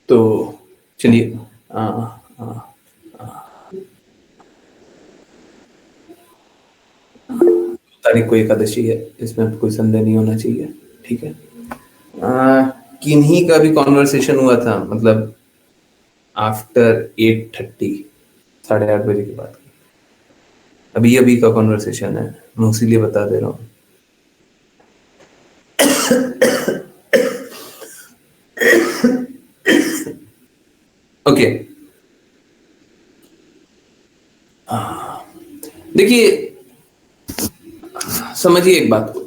तो चलिए तारीख को एकादशी है, इसमें कोई संदेह नहीं होना चाहिए। ठीक है। किन्हीं का भी कॉन्वर्सेशन हुआ था, मतलब आफ्टर 8:30, 8:30 के बाद। अभी अभी का कॉन्वर्सेशन है, मैं इसीलिए बता दे रहा हूँ। ओके, देखिए समझिए एक बात को,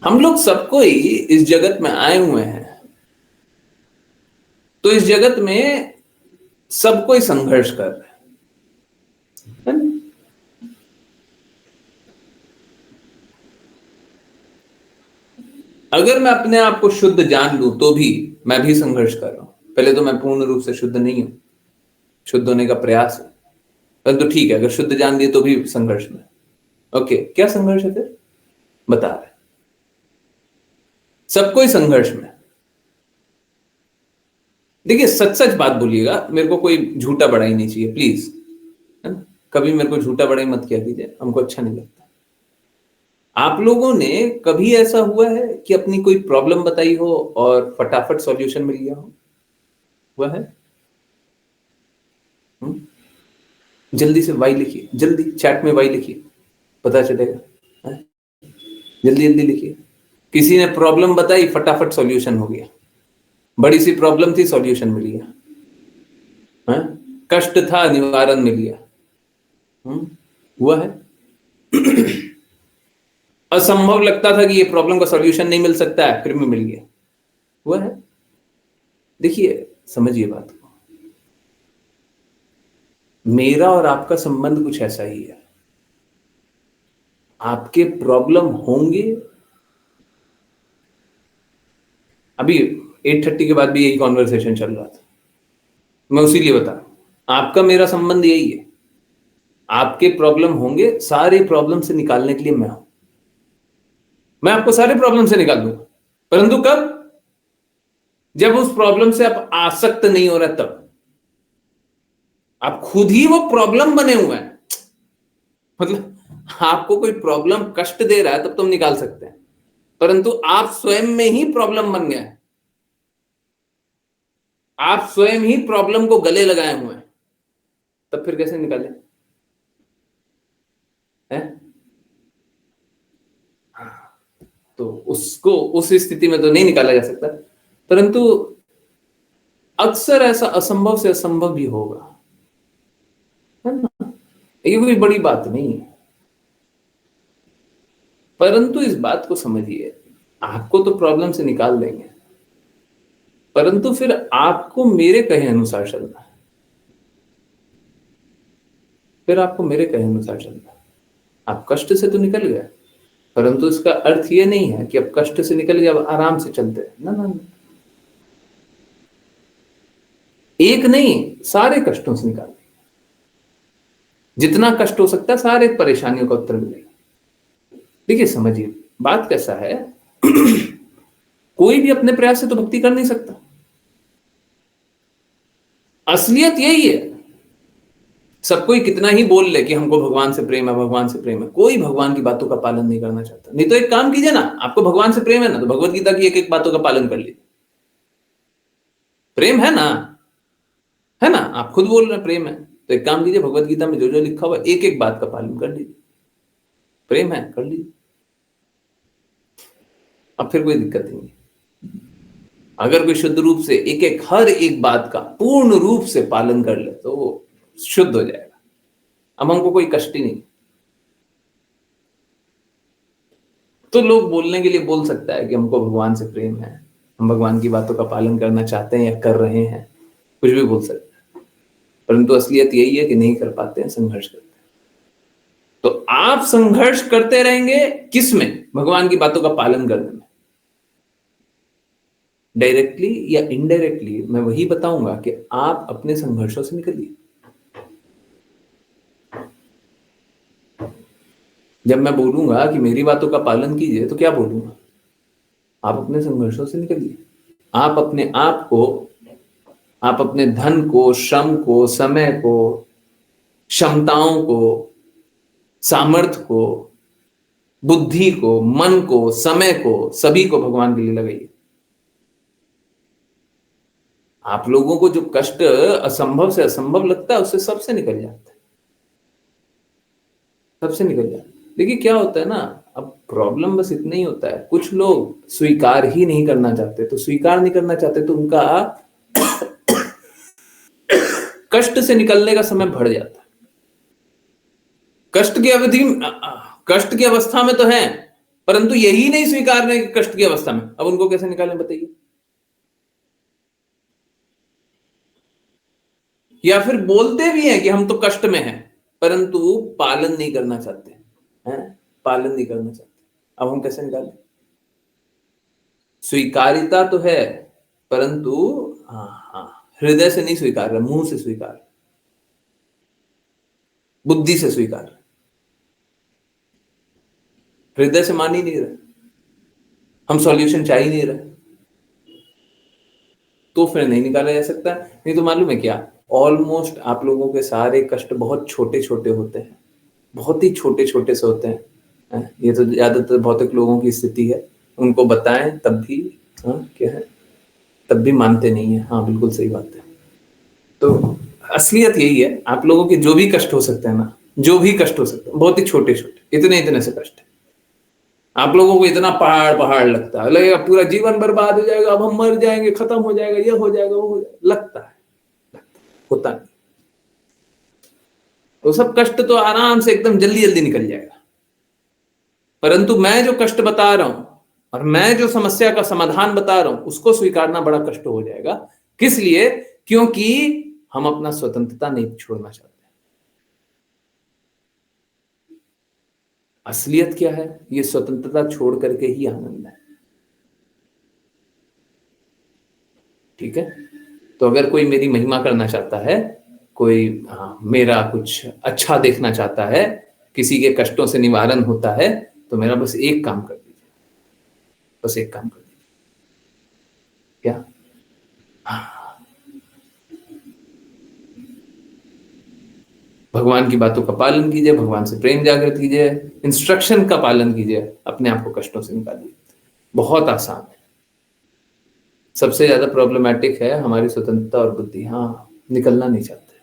हम लोग सबको ही इस जगत में आए हुए हैं, तो इस जगत में सबको ही संघर्ष कर रहे हैं। अगर मैं अपने आप को शुद्ध जान लूं तो भी मैं भी संघर्ष कर रहा हूं। पहले तो मैं पूर्ण रूप से शुद्ध नहीं हूं, शुद्ध होने का प्रयास है, परंतु ठीक है, अगर शुद्ध जान लिए तो भी संघर्ष में। ओके, क्या संघर्ष है फिर? बता रहे, सबको ही संघर्ष में। देखिए सच सच बात बोलिएगा, मेरे को कोई झूठा बड़ाई नहीं चाहिए प्लीज, है ना? कभी मेरे को झूठा बड़ाई मत किया कीजिए, हमको अच्छा नहीं लगता। आप लोगों ने कभी ऐसा हुआ है कि अपनी कोई प्रॉब्लम बताई हो और फटाफट सॉल्यूशन मिल गया हो? हुआ है? जल्दी से वाई लिखिए, जल्दी चैट में वाई लिखिए, पता चलेगा। जल्दी जल्दी लिखिए। किसी ने प्रॉब्लम बताई, फटाफट सॉल्यूशन हो गया। बड़ी सी प्रॉब्लम थी, सॉल्यूशन मिल गया। कष्ट था, निवारण मिल गया। हुआ है? असंभव लगता था कि ये प्रॉब्लम का सॉल्यूशन नहीं मिल सकता है, फिर भी मिल गया। हुआ है? देखिए समझिए बात को, मेरा और आपका संबंध कुछ ऐसा ही है। आपके प्रॉब्लम होंगे, अभी 8:30 के बाद भी यही कॉन्वर्सेशन चल रहा था, मैं उसीलिए बता रहा हूं, आपका मेरा संबंध यही है। आपके प्रॉब्लम होंगे, सारे प्रॉब्लम से निकालने के लिए मैं हूं। मैं आपको सारे प्रॉब्लम से निकाल दूंगा, परंतु कब? जब उस प्रॉब्लम से आप आसक्त नहीं हो रहे, तब। आप खुद ही वो प्रॉब्लम बने हुए हैं, मतलब आपको कोई प्रॉब्लम कष्ट दे रहा है तब तो हम निकाल सकते हैं, परंतु आप स्वयं में ही प्रॉब्लम बन गए हैं। आप स्वयं ही प्रॉब्लम को गले लगाए हुए हैं, तब फिर कैसे निकाले? हैं? तो उसको उस स्थिति में तो नहीं निकाला जा सकता, परंतु अक्सर ऐसा असंभव से असंभव भी होगा, है ना? ये कोई बड़ी बात नहीं है, परंतु इस बात को समझिए, आपको तो प्रॉब्लम से निकाल देंगे, परंतु फिर आपको मेरे कहे अनुसार चलना है। फिर आपको मेरे कहे अनुसार चलना है। आप कष्ट से तो निकल गए, परंतु इसका अर्थ ये नहीं है कि अब कष्ट से निकल गए अब आराम से चलते हैं। ना ना ना, एक नहीं, सारे कष्टों से निकाल, जितना कष्ट हो सकता है सारे परेशानियों का उत्तर मिलेगा। देखिए समझिए बात कैसा है, कोई भी अपने प्रयास से तो भक्ति कर नहीं सकता। असलियत यही है। सब कोई कितना ही बोल ले कि हमको भगवान से प्रेम है, भगवान से प्रेम है, कोई भगवान की बातों का पालन नहीं करना चाहता। नहीं तो एक काम कीजिए ना, आपको भगवान से प्रेम है ना, तो भगवत गीता की एक एक बातों का पालन कर लीजिए। प्रेम है ना, है ना? आप खुद बोल रहे हैं प्रेम है, तो एक काम कीजिए, भगवत गीता में जो जो लिखा हुआ एक एक बात का पालन कर लीजिए। प्रेम है, कर लीजिए, अब फिर कोई दिक्कत नहीं है। अगर कोई शुद्ध रूप से एक एक हर एक बात का पूर्ण रूप से पालन कर ले तो वो शुद्ध हो जाएगा। अब हमको कोई कष्ट ही नहीं। तो लोग बोलने के लिए बोल सकता है कि हमको भगवान से प्रेम है, हम भगवान की बातों का पालन करना चाहते हैं या कर रहे हैं, कुछ भी बोल सकते हैं, परंतु असलियत यही है कि नहीं कर पाते हैं, संघर्ष करते हैं। तो आप संघर्ष करते रहेंगे किस में? भगवान की बातों का पालन करने में। डायरेक्टली या इनडायरेक्टली मैं वही बताऊंगा कि आप अपने संघर्षों से निकलिए। जब मैं बोलूंगा कि मेरी बातों का पालन कीजिए, तो क्या बोलूंगा? आप अपने संघर्षों से निकलिए। आप अपने आप को, आप अपने धन को, श्रम को, समय को, क्षमताओं को, सामर्थ्य को, बुद्धि को, मन को, समय को, सभी को भगवान के लिए लगाइए। आप लोगों को जो कष्ट असंभव से असंभव लगता है, उससे सबसे निकल जाता है, सबसे निकल जाता है। देखिए क्या होता है ना, अब प्रॉब्लम बस इतना ही होता है, कुछ लोग स्वीकार ही नहीं करना चाहते, तो स्वीकार नहीं करना चाहते तो उनका कष्ट से निकलने का समय बढ़ जाता है। कष्ट की अवधि, कष्ट की अवस्था में तो है, परंतु यही नहीं स्वीकार रहे कि कष्ट की अवस्था में, अब उनको कैसे निकालें बताइए। या फिर बोलते भी हैं कि हम तो कष्ट में हैं, परंतु पालन नहीं करना चाहते हैं, पालन नहीं करना चाहते। अब हम कैसे निकालें? स्वीकारिता तो है, परंतु हृदय से नहीं स्वीकार रहे, मुंह से स्वीकार, बुद्धि से स्वीकार, हृदय से मान ही नहीं रहे, हम सॉल्यूशन चाह ही नहीं रहे, तो फिर नहीं निकाला जा सकता। नहीं तो मालूम है क्या, ऑलमोस्ट आप लोगों के सारे कष्ट बहुत छोटे छोटे होते हैं, बहुत ही छोटे छोटे से होते हैं। ये तो ज्यादातर भौतिक लोगों की स्थिति है, उनको बताएं तब भी क्या है, तब भी मानते नहीं है। हाँ बिल्कुल सही बात है। तो असलियत यही है, आप लोगों के जो भी कष्ट हो सकते हैं ना, जो भी कष्ट हो सकते हैं, बहुत ही छोटे छोटे, इतने इतने से कष्ट है। आप लोगों को इतना पहाड़ पहाड़ लगता है, लगेगा पूरा जीवन बर्बाद हो जाएगा, अब हम मर जाएंगे, खत्म हो जाएगा, ये हो जाएगा, वो हो जाएगा, लगता है, होता नहीं। तो सब कष्ट तो आराम से एकदम जल्दी जल्दी निकल जाएगा, परंतु मैं जो कष्ट बता रहा हूं और मैं जो समस्या का समाधान बता रहा हूं, उसको स्वीकारना बड़ा कष्ट हो जाएगा। किस लिए? क्योंकि हम अपना स्वतंत्रता नहीं छोड़ना चाहते। असलियत क्या है? ये स्वतंत्रता छोड़ करके ही आनंद है। ठीक है, तो अगर कोई मेरी महिमा करना चाहता है, कोई मेरा कुछ अच्छा देखना चाहता है, किसी के कष्टों से निवारण होता है, तो मेरा बस एक काम कर दीजिए, बस एक काम कर दीजिए। क्या? भगवान की बातों का पालन कीजिए, भगवान से प्रेम जागृत कीजिए, इंस्ट्रक्शन का पालन कीजिए, अपने आप को कष्टों से निकालिए। बहुत आसान है। सबसे ज्यादा प्रॉब्लमैटिक है हमारी स्वतंत्रता और बुद्धि। हाँ, निकलना नहीं चाहते,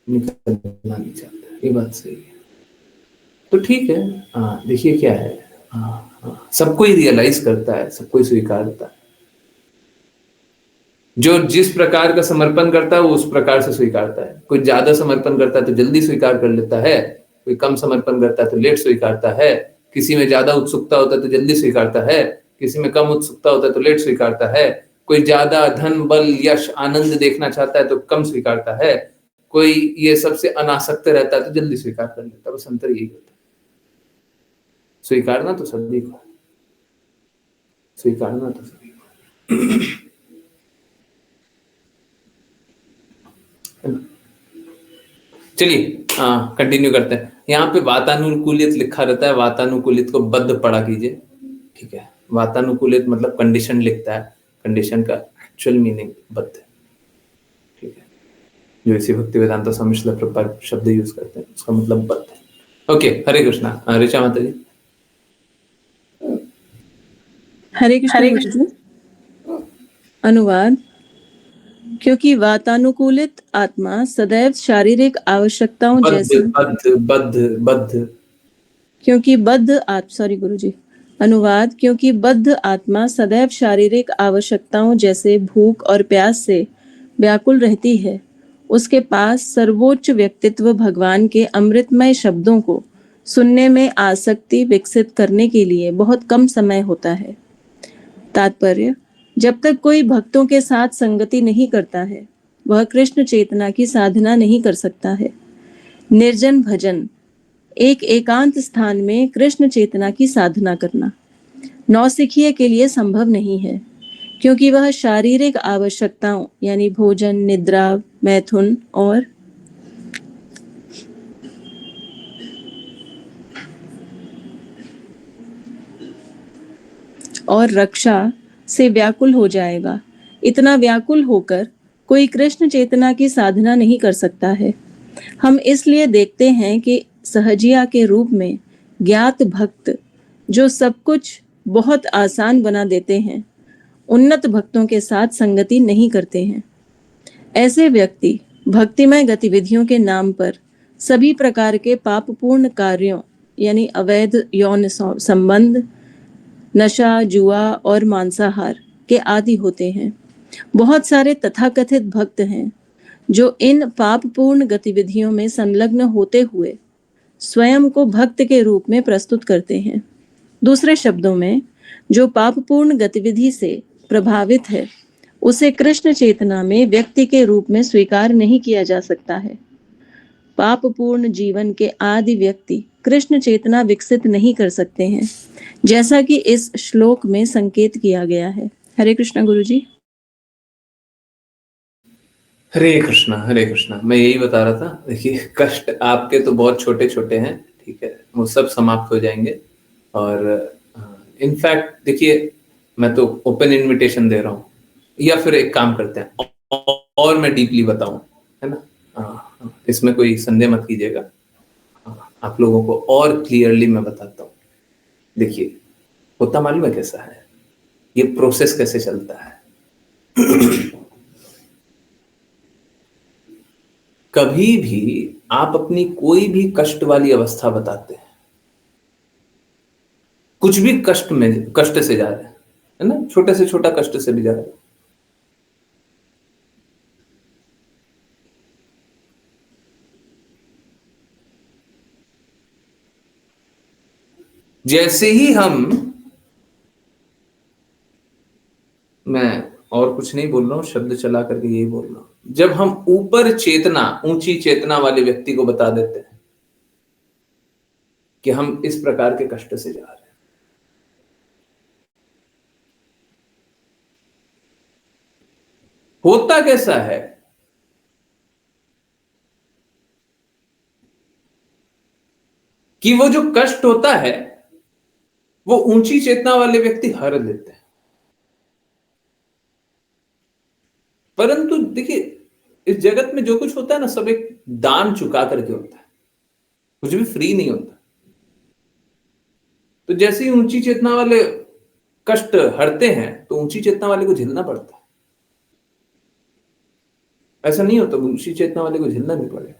निकलना नहीं चाहते, ये बात सही है। तो ठीक है, हाँ देखिए क्या है, सबको ही रियलाइज करता है, सबको ही स्वीकार करता है। जो जिस प्रकार का समर्पण करता है वो उस प्रकार से स्वीकारता है। कोई ज्यादा समर्पण करता है तो जल्दी स्वीकार कर लेता है, कोई कम समर्पण करता है तो लेट स्वीकारता है। किसी में ज्यादा उत्सुकता होता है तो जल्दी स्वीकारता है, किसी में कम उत्सुकता होता है तो लेट स्वीकारता है। कोई ज्यादा धन बल यश आनंद देखना चाहता है तो कम स्वीकारता है, कोई ये सबसे अनासक्त रहता है तो जल्दी स्वीकार कर लेता है। बस अंतर यही होता है। स्वीकारना तो सभी को, स्वीकारना तो सभी को। चलिए कंटिन्यू करते हैं। यहाँ पे वातानुकूलित लिखा रहता है, वातानुकूलित को बद्ध पढ़ा कीजिए। ठीक है, वातानुकूलित मतलब कंडीशन लिखता है, कंडीशन का एक्चुअल मीनिंग बद्ध है। ठीक है, जो इसी भक्ति वेदांत स्वामी श्रील प्रभुपाद शब्द यूज करते हैं, उसका मतलब बद्ध है। ओके, हरे कृष्णा। ऋचा माता जी। हरे कृष्ण गुरुजी। अनुवाद। क्योंकि वातानुकूलित आत्मा सदैव शारीरिक आवश्यकताओं जैसी अनुवाद। क्योंकि बद्ध आत्मा सदैव शारीरिक आवश्यकताओं जैसे भूख और प्यास से व्याकुल रहती है, उसके पास सर्वोच्च व्यक्तित्व भगवान के अमृतमय शब्दों को सुनने में आसक्ति विकसित करने के लिए बहुत कम समय होता है। तात्पर्य: जब तक कोई भक्तों के साथ संगति नहीं करता है, वह कृष्ण चेतना की साधना नहीं कर सकता है। निर्जन भजन, एक एकांत स्थान में कृष्ण चेतना की साधना करना नौसिखिए के लिए संभव नहीं है, क्योंकि वह शारीरिक आवश्यकताओं यानी भोजन, निद्रा, मैथुन और और रक्षा से व्याकुल हो जाएगा। इतना व्याकुल होकर कोई कृष्ण चेतना की साधना नहीं कर सकता है। हम इसलिए देखते हैं कि सहजिया के रूप में ज्ञात भक्त जो सब कुछ बहुत आसान बना देते हैं, उन्नत भक्तों के साथ संगति नहीं करते हैं। ऐसे व्यक्ति भक्तिमय गतिविधियों के नाम पर सभी प्रकार के पापपूर्ण कार्यों यानी अवैध यौन संबंध, नशा, जुआ और मांसाहार के आदि होते हैं। बहुत सारे तथाकथित भक्त हैं जो इन पापपूर्ण गतिविधियों में संलग्न होते हुए स्वयं को भक्त के रूप में प्रस्तुत करते हैं। दूसरे शब्दों में, जो पापपूर्ण गतिविधि से प्रभावित है, उसे कृष्ण चेतना में व्यक्ति के रूप में स्वीकार नहीं किया जा सकता है। पापपूर्ण जीवन के आदि व्यक्ति कृष्ण चेतना विकसित नहीं कर सकते हैं, जैसा कि इस श्लोक में संकेत किया गया है। हरे कृष्णा गुरुजी। हरे कृष्णा, हरे कृष्णा। मैं यही बता रहा था, देखिए कष्ट आपके तो बहुत छोटे छोटे हैं, ठीक है, वो सब समाप्त हो जाएंगे। और इनफैक्ट देखिए, मैं तो ओपन इनविटेशन दे रहा हूँ, या फिर एक काम करते हैं और मैं डीपली बताऊं, है ना, इसमें कोई संदेह मत कीजिएगा, आप लोगों को और क्लियरली मैं बताता हूँ। देखिए, होता मालूम है कैसा है, ये प्रोसेस कैसे चलता है। कभी भी आप अपनी कोई भी कष्ट वाली अवस्था बताते हैं, कुछ भी कष्ट से जा रहे हैं, है ना, छोटे से छोटा कष्ट से भी जा रहे हैं, जैसे ही मैं और कुछ नहीं बोल रहा हूं, शब्द चला करके यही बोल रहा हूं, जब हम ऊपर चेतना, ऊंची चेतना वाले व्यक्ति को बता देते हैं कि हम इस प्रकार के कष्ट से जा रहे हैं, होता कैसा है कि वो जो कष्ट होता है वो ऊंची चेतना वाले व्यक्ति हर लेते हैं। परंतु देखिए, इस जगत में जो कुछ होता है ना, सब एक दाम चुका करके होता है, कुछ भी फ्री नहीं होता। तो जैसे ही ऊंची चेतना वाले कष्ट हरते हैं तो ऊंची चेतना वाले को झेलना पड़ता है। ऐसा नहीं होता ऊंची चेतना वाले को झेलना नहीं पड़ेगा।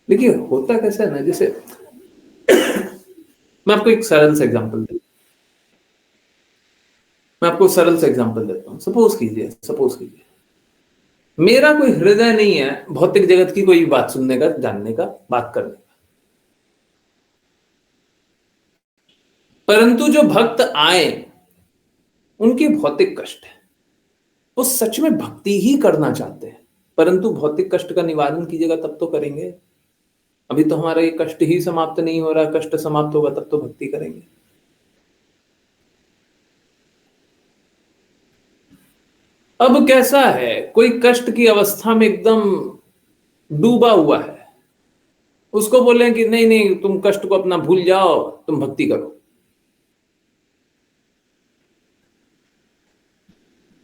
देखिए, होता कैसा है ना, जैसे मैं आपको एक सरल सा एग्जांपल देता हूं। सपोज कीजिए मेरा कोई हृदय नहीं है भौतिक जगत की कोई बात सुनने का, जानने का, बात करने का, परंतु जो भक्त आए उनके भौतिक कष्ट है, वो सच में भक्ति ही करना चाहते हैं, परंतु भौतिक कष्ट का निवारण कीजिएगा तब तो करेंगे। अभी तो हमारा ये कष्ट ही समाप्त नहीं हो रहा, कष्ट समाप्त होगा तब तो भक्ति करेंगे। अब कैसा है, कोई कष्ट की अवस्था में एकदम डूबा हुआ है, उसको बोले कि नहीं नहीं, तुम कष्ट को अपना भूल जाओ, तुम भक्ति करो।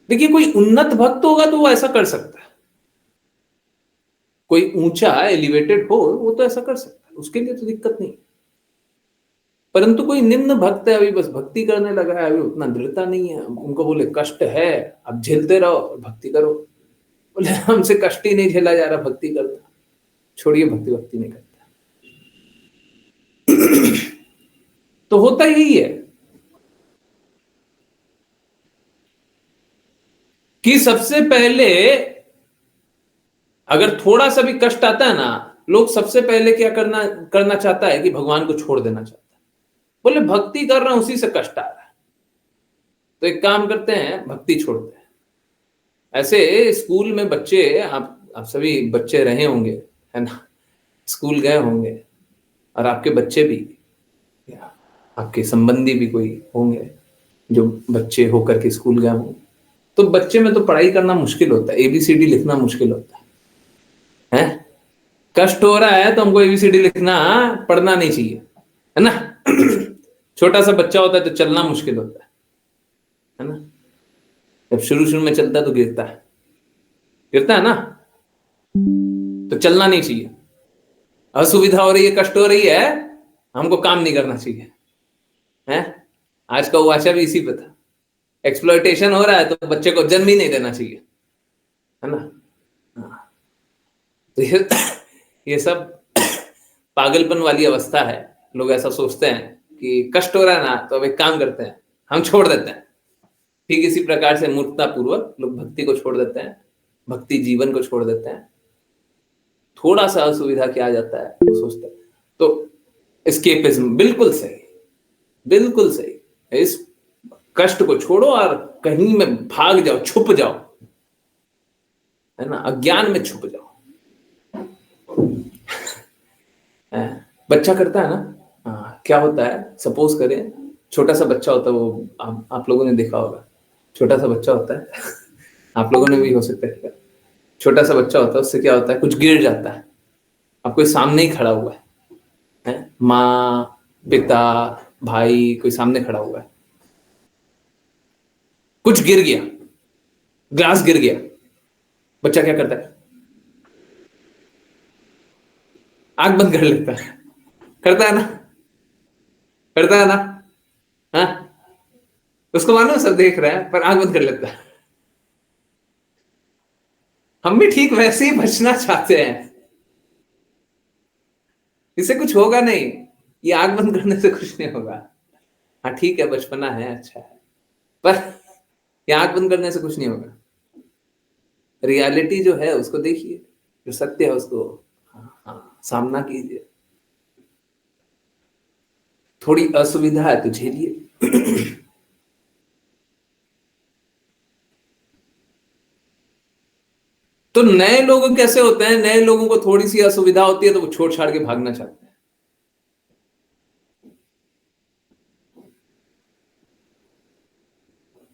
देखिए, कोई उन्नत भक्त होगा तो वो ऐसा कर सकता है, कोई ऊंचा एलिवेटेड हो वो तो ऐसा कर सकता है, उसके लिए तो दिक्कत नहीं। परंतु कोई निम्न भक्त है, अभी बस भक्ति करने लगा है, अभी उतना दृढ़ता नहीं है, उनको बोले कष्ट है, अब झेलते रहो और भक्ति करो, बोले हमसे कष्ट ही नहीं झेला जा रहा, भक्ति करता, छोड़िए, भक्ति नहीं करता। तो होता यही है कि सबसे पहले अगर थोड़ा सा भी कष्ट आता है ना, लोग सबसे पहले क्या करना चाहता है कि भगवान को छोड़ देना चाहता है। बोले भक्ति कर रहा हूं, उसी से कष्ट आ रहा है, तो एक काम करते हैं, भक्ति छोड़ते हैं। ऐसे स्कूल में बच्चे, आप सभी बच्चे रहे होंगे, है ना, स्कूल गए होंगे, और आपके बच्चे भी, या आपके संबंधी भी कोई होंगे जो बच्चे होकर के स्कूल गए होंगे। तो बच्चे में तो पढ़ाई करना मुश्किल होता है, ABCD लिखना मुश्किल होता है। कष्ट हो रहा है तो हमको ABCD लिखना, पढ़ना नहीं चाहिए, है ना। छोटा सा बच्चा होता है तो चलना मुश्किल होता है ना। जब शुरू में चलता है तो गिरता है ना, तो चलना नहीं चाहिए। असुविधा हो रही है, कष्ट हो रही है, हमको काम नहीं करना चाहिए, है। आज का वाचा भी इसी पे था। एक्सप्लॉयटेशन हो रहा है तो बच्चे को जन्म ही नहीं देना चाहिए, है ना। हाँ। तो ये सब पागलपन वाली अवस्था है। लोग ऐसा सोचते हैं कि कष्ट हो रहा है ना, तो अब एक काम करते हैं, हम छोड़ देते हैं। ठीक इसी प्रकार से मूर्खता पूर्वक लोग भक्ति को छोड़ देते हैं, भक्ति जीवन को छोड़ देते हैं। थोड़ा सा असुविधा क्या आ जाता है वो सोचते हैं, तो एस्केपिज्म बिल्कुल सही, बिल्कुल सही। इस कष्ट को छोड़ो और कहीं में भाग जाओ, छुप जाओ, है ना, अज्ञान में छुप जाओ। बच्चा करता है ना, क्या होता है, सपोज करें छोटा सा बच्चा होता है, वो आप लोगों ने देखा होगा, छोटा सा बच्चा होता है आप लोगों ने भी हो सकता है, छोटा सा बच्चा होता है, उससे क्या होता है, कुछ गिर जाता है, अब कोई सामने ही खड़ा हुआ है, माँ पिता भाई कोई सामने खड़ा हुआ है, कुछ गिर गया, ग्लास गिर गया, बच्चा क्या करता है, आंख बंद कर लेता है, करता है ना, करता है ना, हाँ। उसको मानो सब देख रहे हैं पर आंख बंद कर लेता है। हम भी ठीक वैसे ही बचना चाहते हैं, इससे कुछ होगा नहीं, ये आंख बंद करने से कुछ नहीं होगा। हाँ ठीक है, बचपना है, अच्छा है, पर ये आंख बंद करने से कुछ नहीं होगा। रियलिटी जो है उसको देखिए, जो सत्य है उसको सामना कीजिए। थोड़ी असुविधा है तो झेलिए। तो नए लोग कैसे होते हैं, नए लोगों को थोड़ी सी असुविधा होती है तो वो छोड़ छाड़ के भागना चाहते हैं।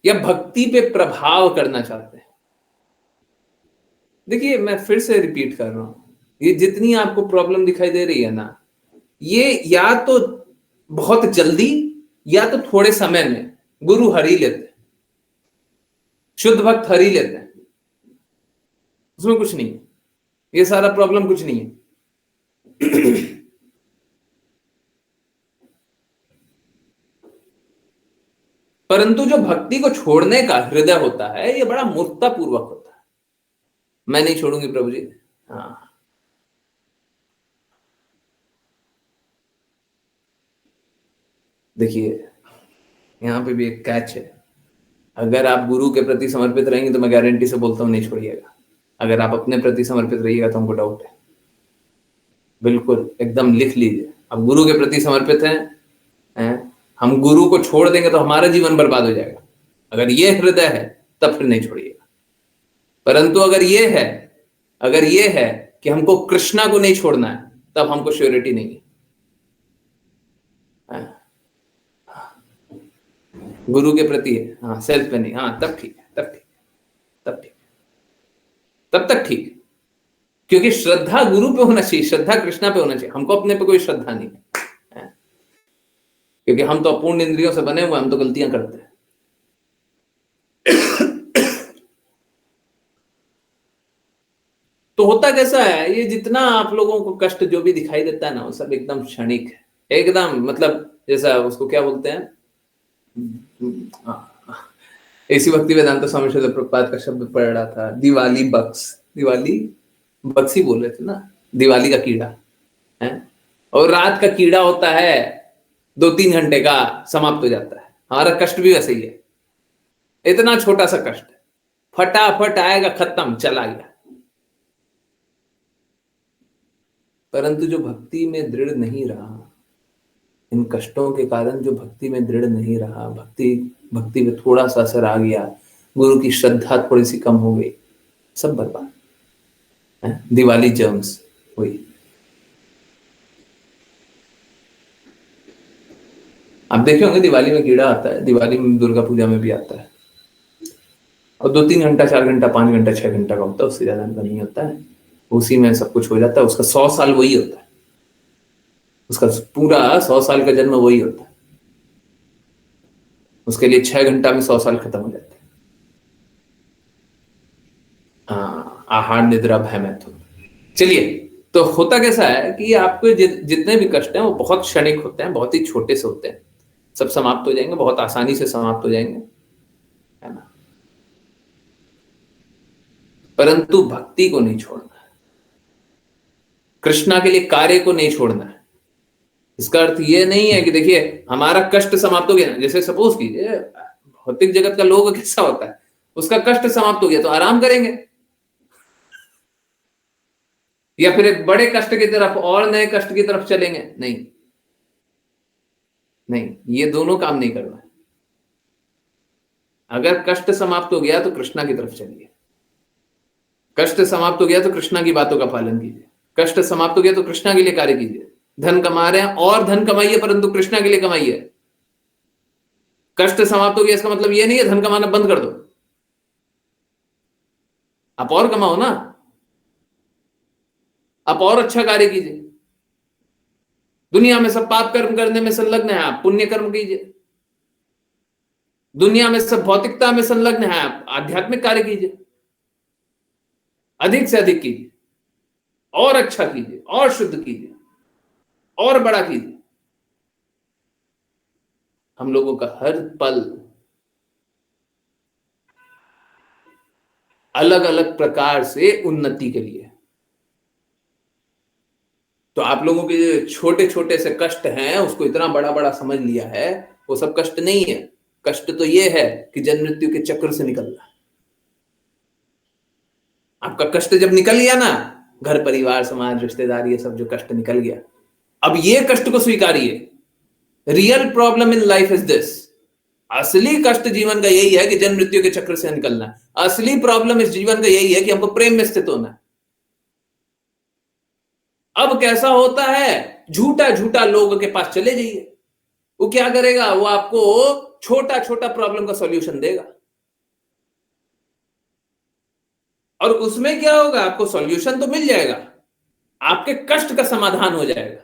या भक्ति पे प्रभाव करना चाहते हैं। देखिए मैं फिर से रिपीट कर रहा हूं, ये जितनी आपको प्रॉब्लम दिखाई दे रही है ना, ये या तो बहुत जल्दी या तो थोड़े समय में गुरु हर ही लेते हैं, शुद्ध भक्त हर ही लेते हैं, उसमें कुछ नहीं है, ये सारा प्रॉब्लम कुछ नहीं है। परंतु जो भक्ति को छोड़ने का हृदय होता है, ये बड़ा मूर्खता पूर्वक होता है। मैं नहीं छोड़ूंगी प्रभु जी, हाँ। देखिए यहां पे भी एक कैच है, अगर आप गुरु के प्रति समर्पित रहेंगे तो मैं गारंटी से बोलता हूं नहीं छोड़िएगा। अगर आप अपने प्रति समर्पित रहिएगा तो हमको डाउट है, बिल्कुल एकदम लिख लीजिए। आप गुरु के प्रति समर्पित हैं, हम गुरु को छोड़ देंगे तो हमारा जीवन बर्बाद हो जाएगा। अगर ये हृदय है तब फिर नहीं छोड़िएगा। परंतु अगर ये है कि हमको कृष्णा को नहीं छोड़ना है, तब हमको श्योरिटी नहीं है। गुरु के प्रति है, हाँ, सेल्फ पे नहीं, हाँ, तब ठीक है, तब ठीक, तब तक ठीक। क्योंकि श्रद्धा गुरु पे होना चाहिए, श्रद्धा कृष्णा पे होना चाहिए, हमको अपने पे कोई श्रद्धा नहीं है। क्योंकि हम तो अपूर्ण इंद्रियों से बने हुए, हम तो गलतियां करते हैं। तो होता कैसा है, ये जितना आप लोगों को कष्ट जो भी दिखाई देता है ना, वो सब एकदम क्षणिक है, एकदम, मतलब जैसा उसको क्या बोलते हैं, ऐसी भक्ति वेदांत स्वामी श्रील प्रभुपाद का शब्द पढ़ रहा था, दिवाली बक्स ही बोल रहे थे ना, दिवाली का कीड़ा है, और रात का कीड़ा होता है 2-3 घंटे का, समाप्त हो जाता है। हमारा कष्ट भी वैसे ही है, इतना छोटा सा कष्ट है, फटाफट आएगा, खत्म, चला गया। परंतु जो भक्ति में दृढ़ नहीं रहा, इन कष्टों के कारण जो भक्ति में दृढ़ नहीं रहा, भक्ति में थोड़ा सा असर आ गया, गुरु की श्रद्धा थोड़ी सी कम हो गई, सब बर्बाद है। दिवाली जर्म्स वही, आप देखे होंगे दिवाली में कीड़ा आता है, दिवाली में दुर्गा पूजा में भी आता है, और 2-3 घंटा, 4 घंटा, 5 घंटा, 6 घंटा का होता है, उससे ज्यादा नहीं होता है, उसी में सब कुछ हो जाता है। उसका 100 साल वही होता है, उसका पूरा 100 साल का जन्म वही होता है। उसके लिए 6 घंटा में 100 साल खत्म हो जाते हैं। हाँ, आहार निद्रा भय मैथुन। चलिए, तो होता कैसा है कि आपके जितने भी कष्ट हैं वो बहुत क्षणिक होते हैं, बहुत ही छोटे से होते हैं, सब समाप्त हो जाएंगे, बहुत आसानी से समाप्त हो जाएंगे, है ना। परंतु भक्ति को नहीं छोड़ना है, कृष्णा के लिए कार्य को नहीं छोड़ना है। इसका अर्थ ये नहीं है कि देखिए हमारा कष्ट समाप्त हो गया ना, जैसे सपोज कीजिए भौतिक जगत का लोग कैसा होता है, उसका कष्ट समाप्त हो गया तो आराम करेंगे, या फिर एक बड़े कष्ट की तरफ और नए कष्ट की तरफ चलेंगे। नहीं नहीं, ये दोनों काम नहीं करना है। अगर कष्ट समाप्त हो गया तो कृष्णा की तरफ चलिए, कष्ट समाप्त हो गया तो कृष्णा की बातों का पालन कीजिए, कष्ट समाप्त हो गया तो कृष्णा के लिए कार्य कीजिए। धन कमा रहे हैं और धन कमाइए, परंतु कृष्णा के लिए कमाइए। कष्ट समाप्त हो गया इसका मतलब ये नहीं है धन कमाना बंद कर दो, आप और कमाओ ना, आप और अच्छा कार्य कीजिए। दुनिया में सब पाप कर्म करने में संलग्न है, आप पुण्य कर्म कीजिए। दुनिया में सब भौतिकता में संलग्न है, आप आध्यात्मिक कार्य कीजिए, अधिक से अधिक कीजिए, और अच्छा कीजिए, और शुद्ध कीजिए, और बड़ा कीजिए। हम लोगों का हर पल अलग अलग प्रकार से उन्नति के लिए। तो आप लोगों के जो छोटे छोटे से कष्ट हैं उसको इतना बड़ा बड़ा समझ लिया है, वो सब कष्ट नहीं है। कष्ट तो ये है कि जन्म मृत्यु के चक्र से निकलना। आपका कष्ट जब निकल गया ना, घर परिवार समाज रिश्तेदार ये सब जो कष्ट निकल गया, अब ये कष्ट को स्वीकारिए। Real problem in life is this. असली कष्ट जीवन का यही है कि जन्म मृत्यु के चक्र से निकलना है। असली प्रॉब्लम इस जीवन का यही है कि हमको प्रेम में स्थित होना है। अब कैसा होता है, झूठा झूठा लोगों के पास चले जाइए, वो क्या करेगा, वो आपको छोटा छोटा प्रॉब्लम का सॉल्यूशन देगा, और उसमें क्या होगा, आपको सॉल्यूशन तो मिल जाएगा, आपके कष्ट का समाधान हो जाएगा,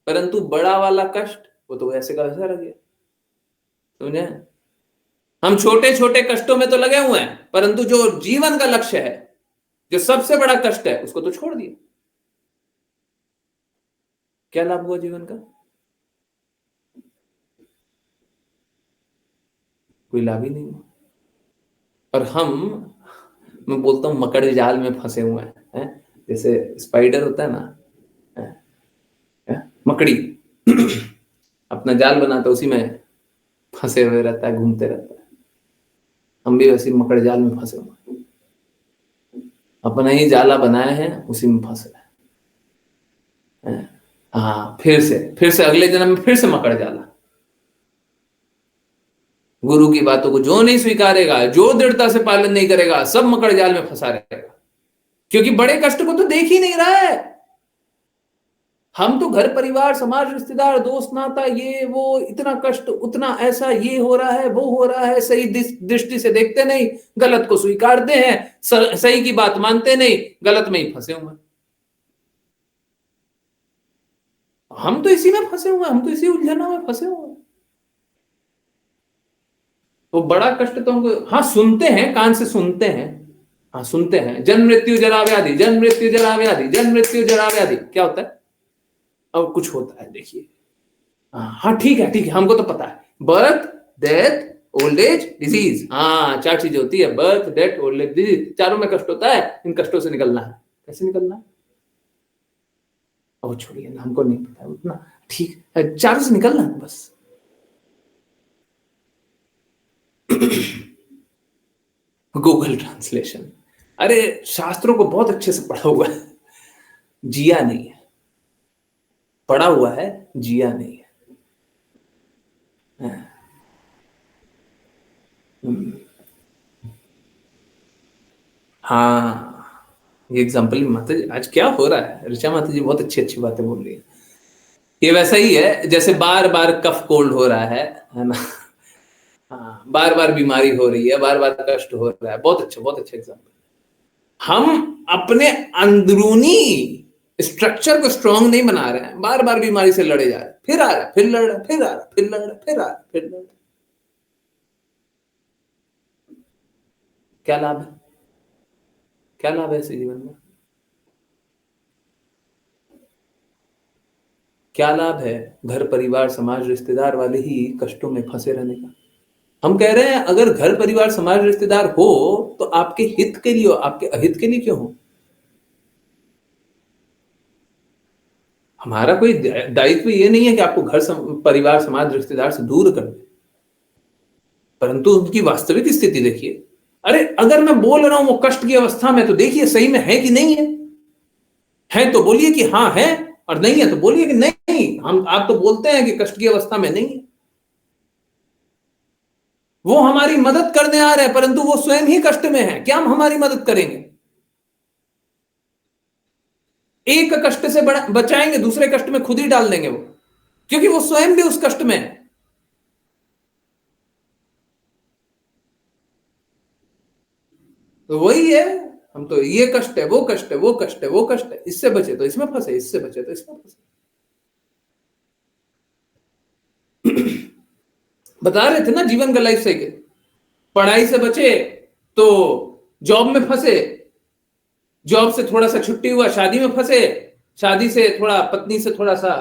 परंतु बड़ा वाला कष्ट वो तो वैसे का वैसा रह गया। समझे? हम छोटे छोटे कष्टों में तो लगे हुए हैं, परंतु जो जीवन का लक्ष्य है, जो सबसे बड़ा कष्ट है, उसको तो छोड़ दिया। क्या लाभ हुआ जीवन का? कोई लाभ ही नहीं हुआ। और मैं बोलता हूं मकड़ जाल में फंसे हुए हैं, जैसे स्पाइडर होता है ना, मकड़ी अपना जाल बनाता है, उसी में फंसे हुए रहता है, घूमते रहता है। हम भी वैसे मकड़ जाल में फंसे हुए, अपना ही जाला बनाए हैं, उसी में फंस रहे हैं। हाँ, फिर से अगले जन्म में फिर से मकड़ जाला। गुरु की बातों को जो नहीं स्वीकारेगा, जो दृढ़ता से पालन नहीं करेगा, सब मकड़ जाल में फंसा रहेगा, क्योंकि बड़े कष्ट को तो देख ही नहीं रहा है। हम तो घर परिवार समाज रिश्तेदार दोस्त नाता ये वो, इतना कष्ट उतना ऐसा, ये हो रहा है वो हो रहा है, सही दृष्टि से देखते नहीं, गलत को स्वीकारते हैं, सही की बात मानते नहीं, गलत में ही फंसे हुए। हम तो इसी में फंसे हुए, हम तो इसी उलझनों में फंसे हुए। तो बड़ा कष्ट तो हमको, हाँ सुनते हैं, कान से सुनते हैं, हाँ सुनते हैं, जन्म मृत्यु जरा व्याधि, जन्म मृत्यु जरा व्याधि, जन्म मृत्यु जरा व्याधि। क्या होता है? अब कुछ होता है, देखिए। हाँ ठीक है, हमको तो पता है, birth death old age disease, हाँ 4 चीजें होती है, birth death old age disease, चारों में कष्ट होता है, इन कष्टों से निकलना है। कैसे निकलना है? अब छोड़िए ना, हमको नहीं पता उतना, ठीक है, चारों से निकलना है बस। गूगल ट्रांसलेशन, अरे शास्त्रों को बहुत अच्छे से पढ़ा हुआ है, जिया नहीं है, पढ़ा हुआ है, जिया नहीं है। हाँ, ये एग्जाम्पल माता जी, आज क्या हो रहा है, ऋचा माता जी बहुत अच्छी अच्छी बातें बोल रही है। ये वैसा ही है जैसे बार बार कफ कोल्ड हो रहा है ना। हाँ, बार बार बीमारी हो रही है, बार बार कष्ट हो रहा है। बहुत अच्छा एग्जाम्पल। हम अपने अंदरूनी स्ट्रक्चर को स्ट्रांग नहीं बना रहे हैं, बार बार बीमारी से लड़े जा रहे हैं, फिर आ रहा है, फिर लड़ रहा है, फिर आ रहा है, फिर लड़ रहा है, फिर आ रहा है, फिर लड़ रहा है। क्या लाभ है? क्या लाभ है ऐसे जीवन में? क्या लाभ है घर परिवार समाज रिश्तेदार वाले ही कष्टों में फंसे रहने का? हम कह रहे हैं अगर घर परिवार समाज रिश्तेदार हो तो आपके हित के लिए हो, आपके अहित के लिए क्यों हो? हमारा कोई दायित्व ये नहीं है कि आपको घर परिवार समाज रिश्तेदार से दूर कर दे, परंतु उनकी वास्तविक स्थिति देखिए। अरे अगर मैं बोल रहा हूं वो कष्ट की अवस्था में, तो देखिए सही में है कि नहीं है। है तो बोलिए कि हाँ है, और नहीं है तो बोलिए कि नहीं। हम आप तो बोलते हैं कि कष्ट की अवस्था में नहीं है। वो हमारी मदद करने आ रहे हैं, परंतु वो स्वयं ही कष्ट में है, क्या हम हमारी मदद करेंगे? एक कष्ट से बचाएंगे, दूसरे कष्ट में खुद ही डाल देंगे वो, क्योंकि वो स्वयं भी उस कष्ट में है। तो वही है, हम तो ये कष्ट है, वो कष्ट है, वो कष्ट है, वो कष्ट है, इससे बचे तो इसमें फंसे, इससे बचे तो इसमें फंसे। बता रहे थे ना जीवन का लाइफ साइकिल। पढ़ाई से बचे तो जॉब में फंसे, जॉब से थोड़ा सा छुट्टी हुआ शादी में फंसे, शादी से थोड़ा पत्नी से थोड़ा सा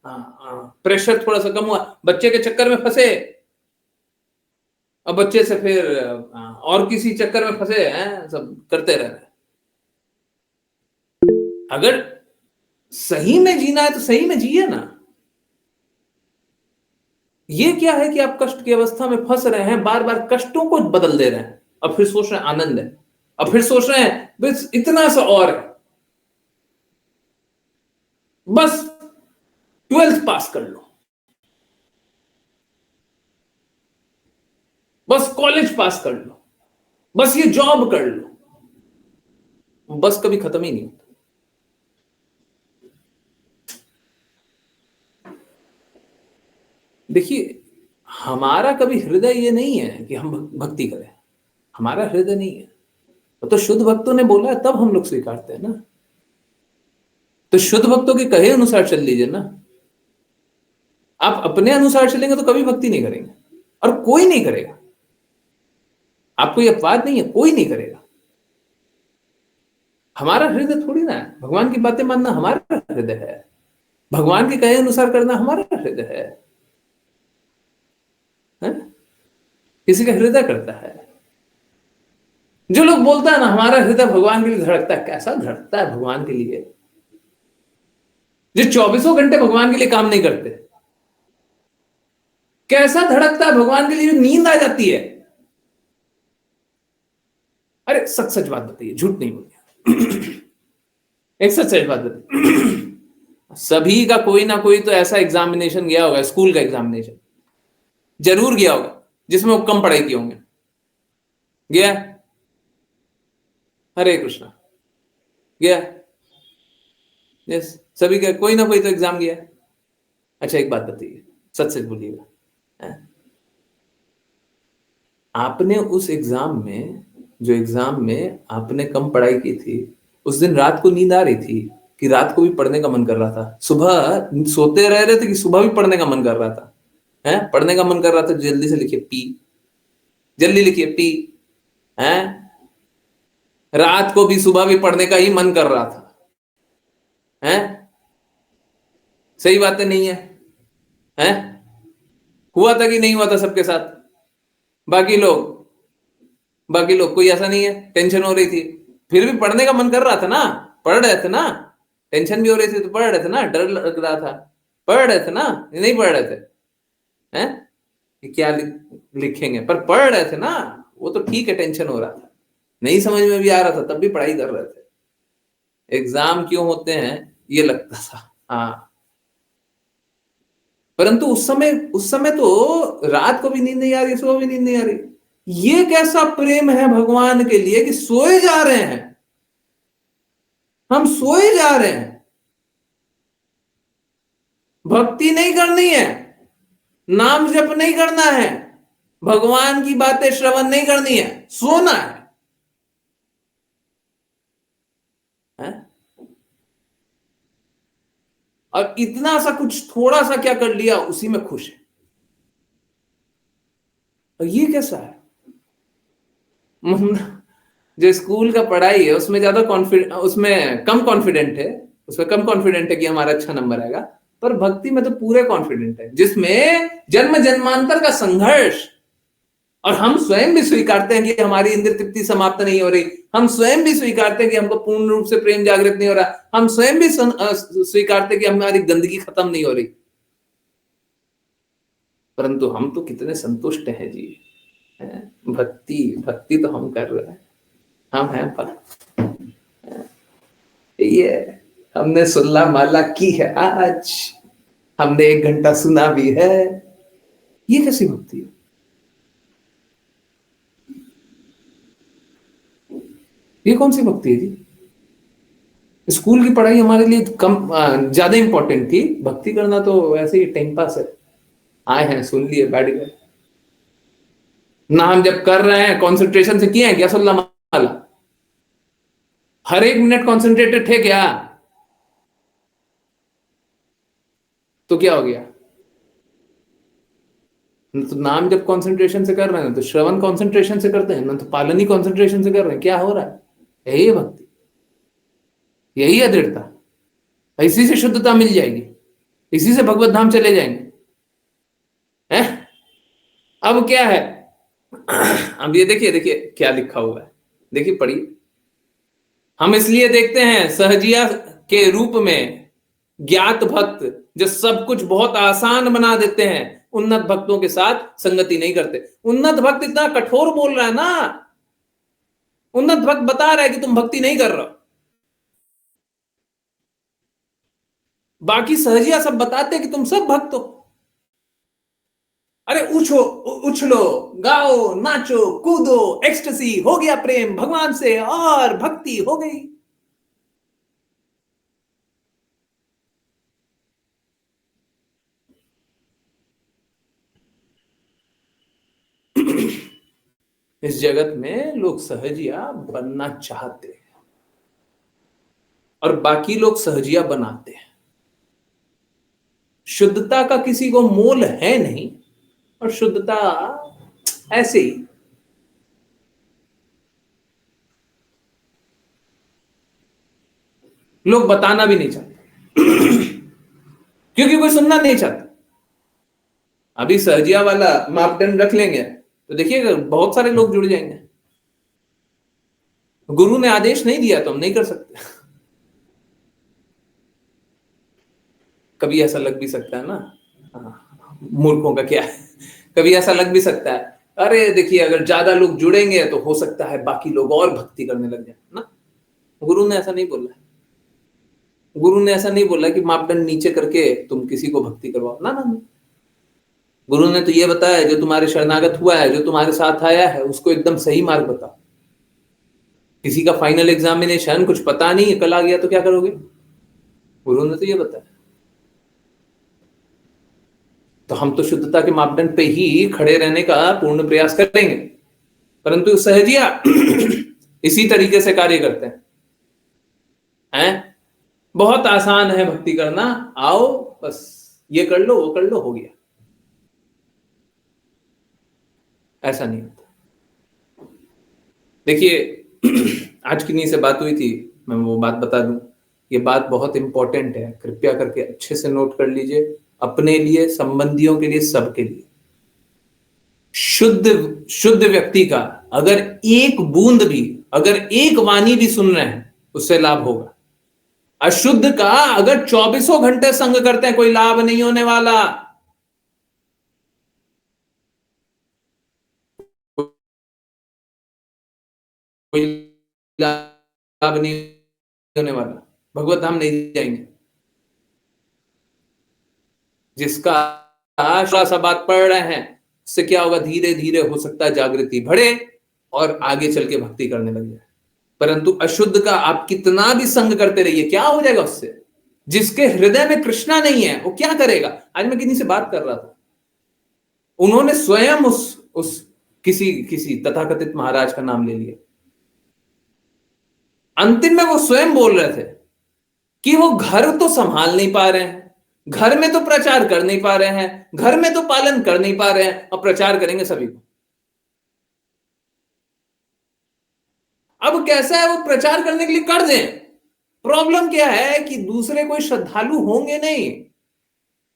प्रेशर थोड़ा सा कम हुआ, बच्चे के चक्कर में फंसे, अब बच्चे से फिर और किसी चक्कर में फंसे हैं, सब करते रह रहे। अगर सही में जीना है तो सही में जिए ना। ये क्या है कि आप कष्ट की अवस्था में फंस रहे हैं, बार बार कष्टों को बदल दे रहे हैं, और फिर सोच रहे हैं आनंद है, और फिर सोच रहे हैं बस इतना सा और है, बस 12th पास कर लो, बस कॉलेज पास कर लो, बस ये जॉब कर लो। बस कभी खत्म ही नहीं होता। देखिए, हमारा कभी हृदय ये नहीं है कि हम भक्ति करें, हमारा हृदय नहीं है। तो शुद्ध भक्तों ने बोला है तब हम लोग स्वीकारते हैं ना। तो शुद्ध भक्तों के कहे अनुसार चल लीजिए ना। आप अपने अनुसार चलेंगे तो कभी भक्ति नहीं करेंगे, और कोई नहीं करेगा। आपको ये अपवाद नहीं है, कोई नहीं करेगा। हमारा हृदय थोड़ी ना है, भगवान की बातें मानना हमारा हृदय है, भगवान के कहे अनुसार करना हमारा हृदय है? किसी का हृदय करता है। जो लोग बोलता है ना हमारा हृदय भगवान के लिए धड़कता है, कैसा धड़कता है भगवान के लिए? जो 24 घंटे भगवान के लिए काम नहीं करते, कैसा धड़कता है भगवान के लिए? नींद आ जाती है। अरे सच सच बात बताइए, झूठ नहीं बोलिए। एक सच सच बात बताइए। सभी का कोई ना कोई तो ऐसा एग्जामिनेशन गया होगा, स्कूल का एग्जामिनेशन जरूर गया होगा, जिसमें वो कम पढ़ाई किए होंगे। गया? हरे कृष्णा। गया? यस, सभी का कोई ना कोई तो एग्जाम गया। अच्छा एक बात बताइए, सच सच बोलिएगा, आपने उस एग्जाम में, जो एग्जाम में आपने कम पढ़ाई की थी, उस दिन रात को नींद आ रही थी कि रात को भी पढ़ने का मन कर रहा था? सुबह सोते रह रहे थे कि सुबह भी पढ़ने का मन कर रहा था? है पढ़ने का मन कर रहा था, जल्दी से लिखिए पी, जल्दी लिखिए पी। है रात को भी सुबह भी पढ़ने का ही मन कर रहा था। है सही बातें नहीं है? है हुआ था कि नहीं हुआ था सबके साथ? बाकी लोग, बाकी लोग कोई ऐसा नहीं है, टेंशन हो रही थी फिर भी पढ़ने का मन कर रहा था ना, पढ़ रहे थे ना। टेंशन भी हो रही थी तो पढ़ रहे थे ना, डर लग रहा था, पढ़ रहे थे ना, नहीं पढ़ रहे थे? हैं कि क्या लिखेंगे, पर पढ़ रहे थे ना। वो तो ठीक है, टेंशन हो रहा था, नहीं समझ में भी आ रहा था, तब भी पढ़ाई कर रहे थे। एग्जाम क्यों होते हैं ये लगता था। हाँ, परंतु उस समय तो रात को भी नींद नहीं आ रही, सुबह भी नींद नहीं आ रही। ये कैसा प्रेम है भगवान के लिए कि सोए जा रहे हैं, हम सोए जा रहे हैं। भक्ति नहीं करनी है, नाम जप नहीं करना है, भगवान की बातें श्रवण नहीं करनी है, सोना है? और इतना सा कुछ थोड़ा सा क्या कर लिया, उसी में खुश है। और ये कैसा है? जो स्कूल का पढ़ाई है उसमें ज्यादा कॉन्फिडेंट, उसमें कम कॉन्फिडेंट है, उसमें कम कॉन्फिडेंट है कि हमारा अच्छा नंबर आएगा, पर भक्ति में तो पूरे कॉन्फिडेंट है, जिसमें जन्म जन्मांतर का संघर्ष, और हम स्वयं भी स्वीकारते हैं कि हमारी इंद्र तृप्ति समाप्त नहीं हो रही, हम स्वयं भी स्वीकारते हैं कि हमको पूर्ण रूप से प्रेम जागृत नहीं हो रहा, हम स्वयं भी स्वीकारते हैं कि हमारी गंदगी खत्म नहीं हो रही, परंतु हम तो कितने संतुष्ट हैं जी। भक्ति भक्ति तो हम कर रहे हैं, हम हैं भक्त। ये हमने सुल्ला माला की है, आज हमने 1 घंटा सुना भी है, ये कैसी भक्ति है? ये कौन सी भक्ति है जी? स्कूल की पढ़ाई हमारे लिए कम ज्यादा इंपॉर्टेंट थी, भक्ति करना तो वैसे ही टाइम पास है, आए हैं सुन लिए बैठ गए ना। हम जब कर रहे हैं कॉन्सेंट्रेशन से किए हैं क्या सुल्ला माला? हर 1 मिनट कॉन्सेंट्रेटेड थे क्या? तो क्या हो गया? तो नाम जब कंसंट्रेशन से कर रहे हैं तो श्रवण कंसंट्रेशन से करते हैं ना, तो पालन ही कंसंट्रेशन से कर रहे हैं, क्या हो रहा है? यही है भक्ति, यही है दृढ़ता, इसी से शुद्धता मिल जाएगी, इसी से भगवत धाम चले जाएंगे हैं? अब क्या है? अब ये देखिए, देखिए क्या लिखा हुआ है, देखिए पढ़िए। हम इसलिए देखते हैं सहजिया के रूप में ज्ञात भक्त जो सब कुछ बहुत आसान बना देते हैं, उन्नत भक्तों के साथ संगति नहीं करते। उन्नत भक्त इतना कठोर बोल रहा है ना, उन्नत भक्त बता रहा है कि तुम भक्ति नहीं कर रहे हो, बाकी सहजिया सब बताते हैं कि तुम सब भक्त हो। अरे उछलो, गाओ, नाचो, कूदो, एक्सटेसी, हो गया प्रेम भगवान से और भक्ति हो गई। इस जगत में लोग सहजिया बनना चाहते हैं और बाकी लोग सहजिया बनाते हैं। शुद्धता का किसी को मोल है नहीं, और शुद्धता ऐसे ही। लोग बताना भी नहीं चाहते क्योंकि कोई सुनना नहीं चाहता। अभी सहजिया वाला मापदंड रख लेंगे तो देखिएगा बहुत सारे लोग जुड़ जाएंगे। गुरु ने आदेश नहीं दिया तो हम नहीं कर सकते। कभी ऐसा लग भी सकता है ना, मूर्खों का क्या है, कभी ऐसा लग भी सकता है, अरे देखिए अगर ज्यादा लोग जुड़ेंगे तो हो सकता है बाकी लोग और भक्ति करने लग जाए ना। गुरु ने ऐसा नहीं बोला, गुरु ने ऐसा नहीं बोला कि मापदंड नीचे करके तुम किसी को भक्ति करवाओ, ना ना। गुरु ने तो ये बताया जो तुम्हारे शरणागत हुआ है, जो तुम्हारे साथ आया है, उसको एकदम सही मार्ग बताओ। किसी का फाइनल एग्जामिनेशन कुछ पता नहीं है, कल आ गया तो क्या करोगे? गुरु ने तो ये बताया। तो हम तो शुद्धता के मापदंड पे ही खड़े रहने का पूर्ण प्रयास करेंगे, परंतु सहजिया इसी तरीके से कार्य करते हैं। बहुत आसान है भक्ति करना, आओ बस ये कर लो, वो कर लो, हो गया। ऐसा नहीं होता। देखिए आज किन्हीं से बात हुई थी, मैं वो बात बता दूं, ये बात बहुत इंपॉर्टेंट है, कृपया करके अच्छे से नोट कर लीजिए, अपने लिए, संबंधियों के लिए, सबके लिए। शुद्ध व्यक्ति का अगर एक बूंद भी, अगर एक वाणी भी सुन रहे हैं उससे लाभ होगा। अशुद्ध का अगर 24 घंटे संग करते हैं कोई लाभ नहीं होने वाला। कोई लाभ नहीं होने वाला, भगवत धाम नहीं जाएंगे। जिसका थोड़ा सा बात पढ़ रहे हैं उससे क्या होगा, धीरे धीरे हो सकता है जागृति बढ़े और आगे चल के भक्ति करने लग जाए। परंतु अशुद्ध का आप कितना भी संग करते रहिए, क्या हो जाएगा उससे? जिसके हृदय में कृष्णा नहीं है वो क्या करेगा? आज मैं किन्हीं से बात कर रहा था, उन्होंने स्वयं उस किसी तथाकथित महाराज का नाम ले लिया। अंतिम में वो स्वयं बोल रहे थे कि वो घर तो संभाल नहीं पा रहे हैं, घर में तो प्रचार कर नहीं पा रहे हैं, घर में तो पालन कर नहीं पा रहे हैं, और प्रचार करेंगे सभी को। अब कैसा है, वो प्रचार करने के लिए कर दें। प्रॉब्लम क्या है कि दूसरे कोई श्रद्धालु होंगे नहीं,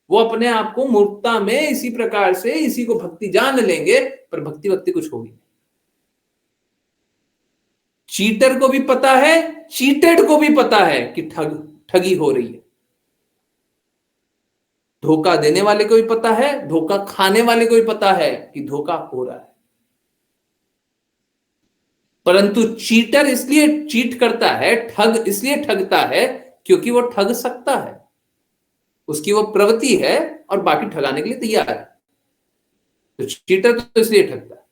वो अपने आप को मूर्खता में इसी प्रकार से इसी को भक्ति जान लेंगे, पर भक्ति भक्ति कुछ होगी। चीटर को भी पता है, चीटेड को भी पता है कि ठगी हो रही है। धोखा देने वाले को भी पता है, धोखा खाने वाले को भी पता है कि धोखा हो रहा है। परंतु चीटर इसलिए चीट करता है, ठग इसलिए ठगता है क्योंकि वो ठग सकता है, उसकी वो प्रवृत्ति है और बाकी ठगाने के लिए तैयार है। तो चीटर तो इसलिए ठगता है।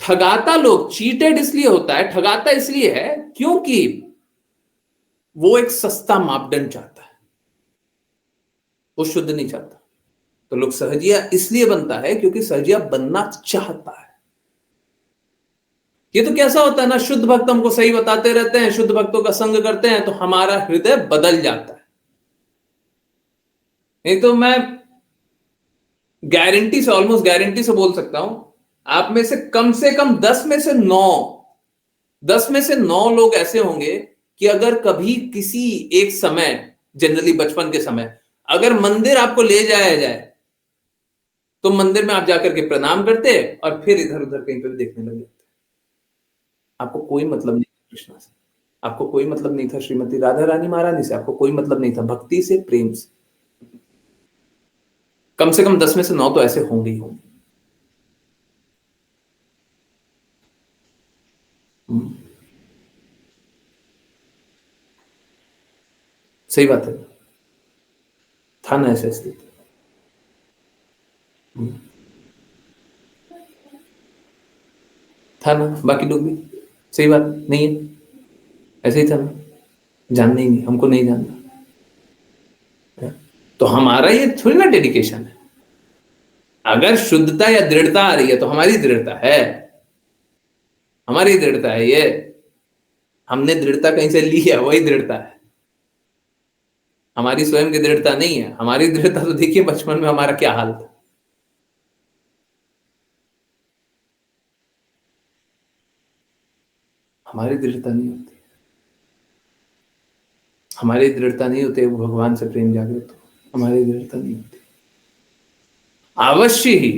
ठगाता लोग चीटेड इसलिए होता है, ठगाता इसलिए है क्योंकि वो एक सस्ता मापदंड चाहता है, वो शुद्ध नहीं चाहता। तो लोग सहजिया इसलिए बनता है क्योंकि सहजिया बनना चाहता है। ये तो कैसा होता है ना, शुद्ध भक्त हमको सही बताते रहते हैं, शुद्ध भक्तों का संग करते हैं तो हमारा हृदय बदल जाता है। नहीं तो मैं गारंटी से, ऑलमोस्ट गारंटी से बोल सकता हूं, आप में से कम 10 में से 9 लोग ऐसे होंगे कि अगर कभी किसी एक समय, जनरली बचपन के समय, अगर मंदिर आपको ले जाया जाए तो मंदिर में आप जाकर के प्रणाम करते और फिर इधर उधर कहीं पर देखने लग जाते। आपको कोई मतलब नहीं था कृष्णा से, आपको कोई मतलब नहीं था श्रीमती राधा रानी महारानी से, आपको कोई मतलब नहीं था भक्ति से, प्रेम से। कम से कम 10 में से 9 तो ऐसे होंगे ही होंगे। सही बात है, था ना ऐसा स्थिति। था ना, बाकी लोग भी, सही बात नहीं है, ऐसे ही था ना, जानना ही नहीं, हमको नहीं जानना। तो हमारा ये थोड़ी ना डेडिकेशन है। अगर शुद्धता या दृढ़ता आ रही है तो हमारी दृढ़ता है, हमारी दृढ़ता है ये। हमने दृढ़ता कहीं से ली है, वही दृढ़ता है, हमारी स्वयं की दृढ़ता नहीं है। हमारी दृढ़ता तो देखिए बचपन में हमारा क्या हाल था। हमारी दृढ़ता नहीं होती, हमारी दृढ़ता नहीं होती वो भगवान से प्रेम जागृत हो, हमारी दृढ़ता नहीं होती। अवश्य ही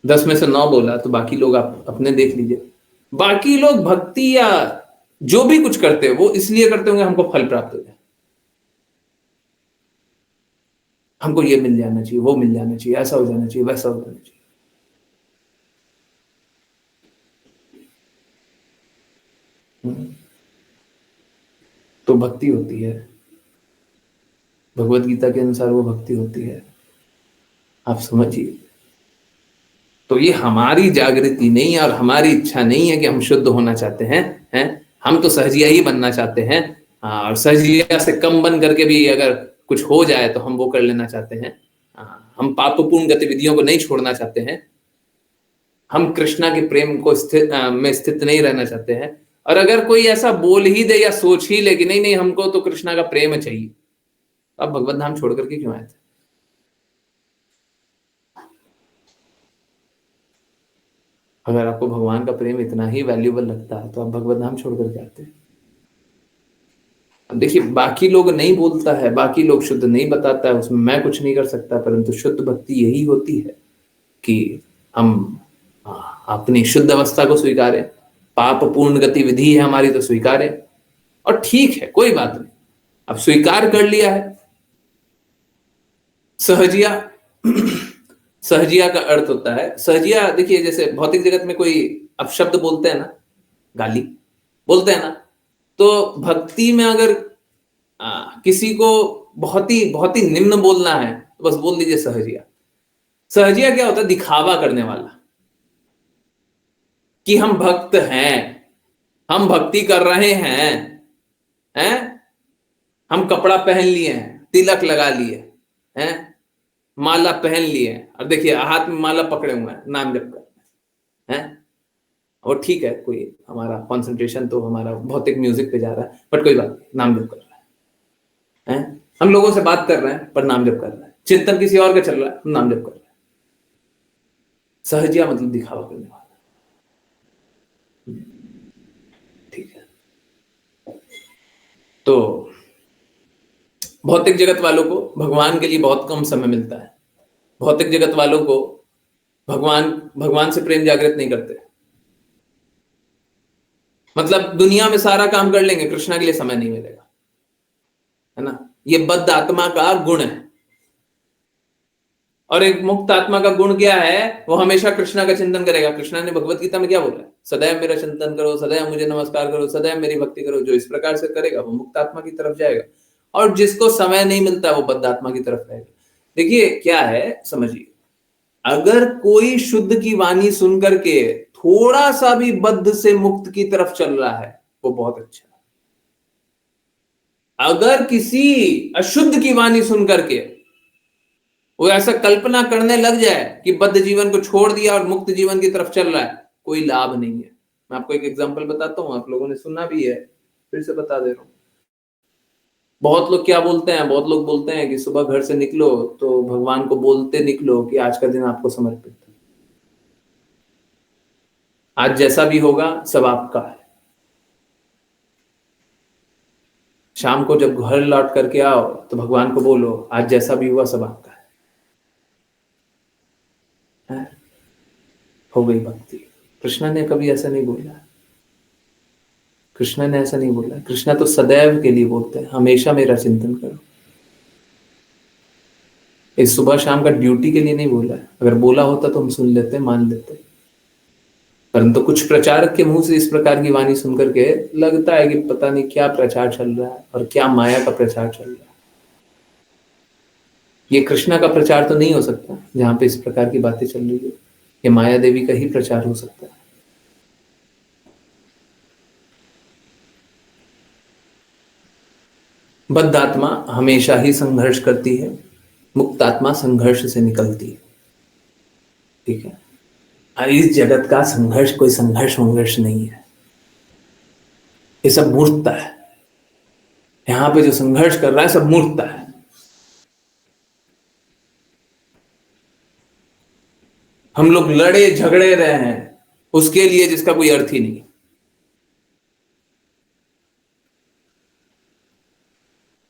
10 में से 9 बोला तो बाकी लोग आप अपने देख लीजिए। बाकी लोग भक्ति या जो भी कुछ करते हैं वो इसलिए करते होंगे हमको फल प्राप्त हो जाए, हमको ये मिल जाना चाहिए, वो मिल जाना चाहिए, ऐसा हो जाना चाहिए, वैसा हो जाना चाहिए। तो भक्ति होती है, भगवत गीता के अनुसार वो भक्ति होती है, आप समझिए। तो ये हमारी जागृति नहीं और हमारी इच्छा नहीं है कि हम शुद्ध होना चाहते हैं, हम तो सहजिया ही बनना चाहते हैं। और सहजिया से कम बन करके भी अगर कुछ हो जाए तो हम वो कर लेना चाहते हैं। हम पापपूर्ण गतिविधियों को नहीं छोड़ना चाहते हैं, हम कृष्णा के प्रेम को में स्थित नहीं रहना चाहते हैं। और अगर कोई ऐसा बोल ही दे या सोच ही ले कि नहीं नहीं हमको तो कृष्णा का प्रेम चाहिए, अब भगवत धाम छोड़ करके क्यों आए थे? अगर आपको भगवान का प्रेम इतना ही वैल्यूबल लगता है तो आप भगवत धाम छोड़ करके आते हैं। अब देखिए, बाकी लोग नहीं बोलता है, बाकी लोग शुद्ध नहीं बताता है, उसमें मैं कुछ नहीं कर सकता, परंतु शुद्ध भक्ति यही होती है कि हम अपनी शुद्ध अवस्था को स्वीकारें। पाप पूर्ण गतिविधि है हमारी तो स्वीकारें, और ठीक है, कोई बात नहीं, अब स्वीकार कर लिया है। सहजिया सहजिया का अर्थ होता है, सहजिया देखिए जैसे भौतिक जगत में कोई अपशब्द बोलते हैं ना, गाली बोलते हैं ना, तो भक्ति में अगर किसी को बहुत ही निम्न बोलना है तो बस बोल दीजिए सहजिया। सहजिया क्या होता है? दिखावा करने वाला, कि हम भक्त हैं, हम भक्ति कर रहे हैं, हम कपड़ा पहन लिए हैं, तिलक लगा लिए हैं, माला पहन लिए हैं, और देखिए हाथ में माला पकड़े हुए हैं, नाम जप कर रहे हैं। और ठीक है, कोई हमारा कंसंट्रेशन तो हमारा भौतिक म्यूजिक पे जा रहा है, बट कोई बात नहीं, नाम जप कर रहा है। हम लोगों से बात कर रहे हैं पर नाम जप कर रहा है, चिंतन किसी और का चल रहा है, नाम जप कर रहा है। सहजिया मतलब दिखावा करने वाला। तो भौतिक जगत वालों को भगवान के लिए बहुत कम समय मिलता है। भौतिक जगत वालों को भगवान से प्रेम जागृत नहीं करते। मतलब दुनिया में सारा काम कर लेंगे, कृष्णा के लिए समय नहीं मिलेगा, है ना। ये बद्ध आत्मा का गुण है। और एक मुक्त आत्मा का गुण क्या है? वो हमेशा कृष्णा का चिंतन करेगा। कृष्णा ने भगवत गीता में क्या बोला है? सदैव मेरा चिंतन करो, सदैव मुझे नमस्कार करो, सदैव मेरी भक्ति करो। जो इस प्रकार से करेगा वो मुक्त आत्मा की तरफ जाएगा। और जिसको समय नहीं मिलता वो बद्ध आत्मा की तरफ रहेगा। देखिए क्या है, समझिए, अगर कोई शुद्ध की वाणी सुन करके थोड़ा सा भी बद्ध से मुक्त की तरफ चल रहा है, वो बहुत अच्छा है। अगर किसी अशुद्ध की वाणी सुन करके वो ऐसा कल्पना करने लग जाए कि बद्ध जीवन को छोड़ दिया और मुक्त जीवन की तरफ चल रहा है, कोई लाभ नहीं है। मैं आपको एक एग्जांपल बताता हूं, आप लोगों ने सुना भी है, फिर से बता दे रहा हूं। बहुत लोग क्या बोलते हैं, बहुत लोग बोलते हैं कि सुबह घर से निकलो तो भगवान को बोलते निकलो कि आज का दिन आपको समर्पित है, आज जैसा भी होगा सब आपका है। शाम को जब घर लौट करके आओ तो भगवान को बोलो आज जैसा भी हुआ सब आपका है। हो गई भक्ति। कृष्णा ने कभी ऐसा नहीं बोला। कृष्णा ने ऐसा नहीं बोला। कृष्णा तो सदैव के लिए बोलते हैं, हमेशा मेरा चिंतन करो। इस सुबह शाम का ड्यूटी के लिए नहीं बोला है। अगर बोला होता तो हम सुन लेते, मान लेते, परंतु कुछ प्रचारक के मुंह से इस प्रकार की वाणी सुनकर के लगता है कि पता नहीं क्या प्रचार चल रहा है और क्या माया का प्रचार चल रहा है। ये कृष्णा का प्रचार तो नहीं हो सकता जहां पे इस प्रकार की बातें चल रही है। ये माया देवी का ही प्रचार हो सकता है। बद्ध आत्मा हमेशा ही संघर्ष करती है, मुक्त आत्मा संघर्ष से निकलती है। ठीक है। और इस जगत का संघर्ष कोई संघर्ष वंघर्ष नहीं है, ये सब मूर्खता है। यहां पे जो संघर्ष कर रहा है सब मूर्खता है। हम लोग लड़े झगड़े रहे हैं उसके लिए जिसका कोई अर्थ ही नहीं।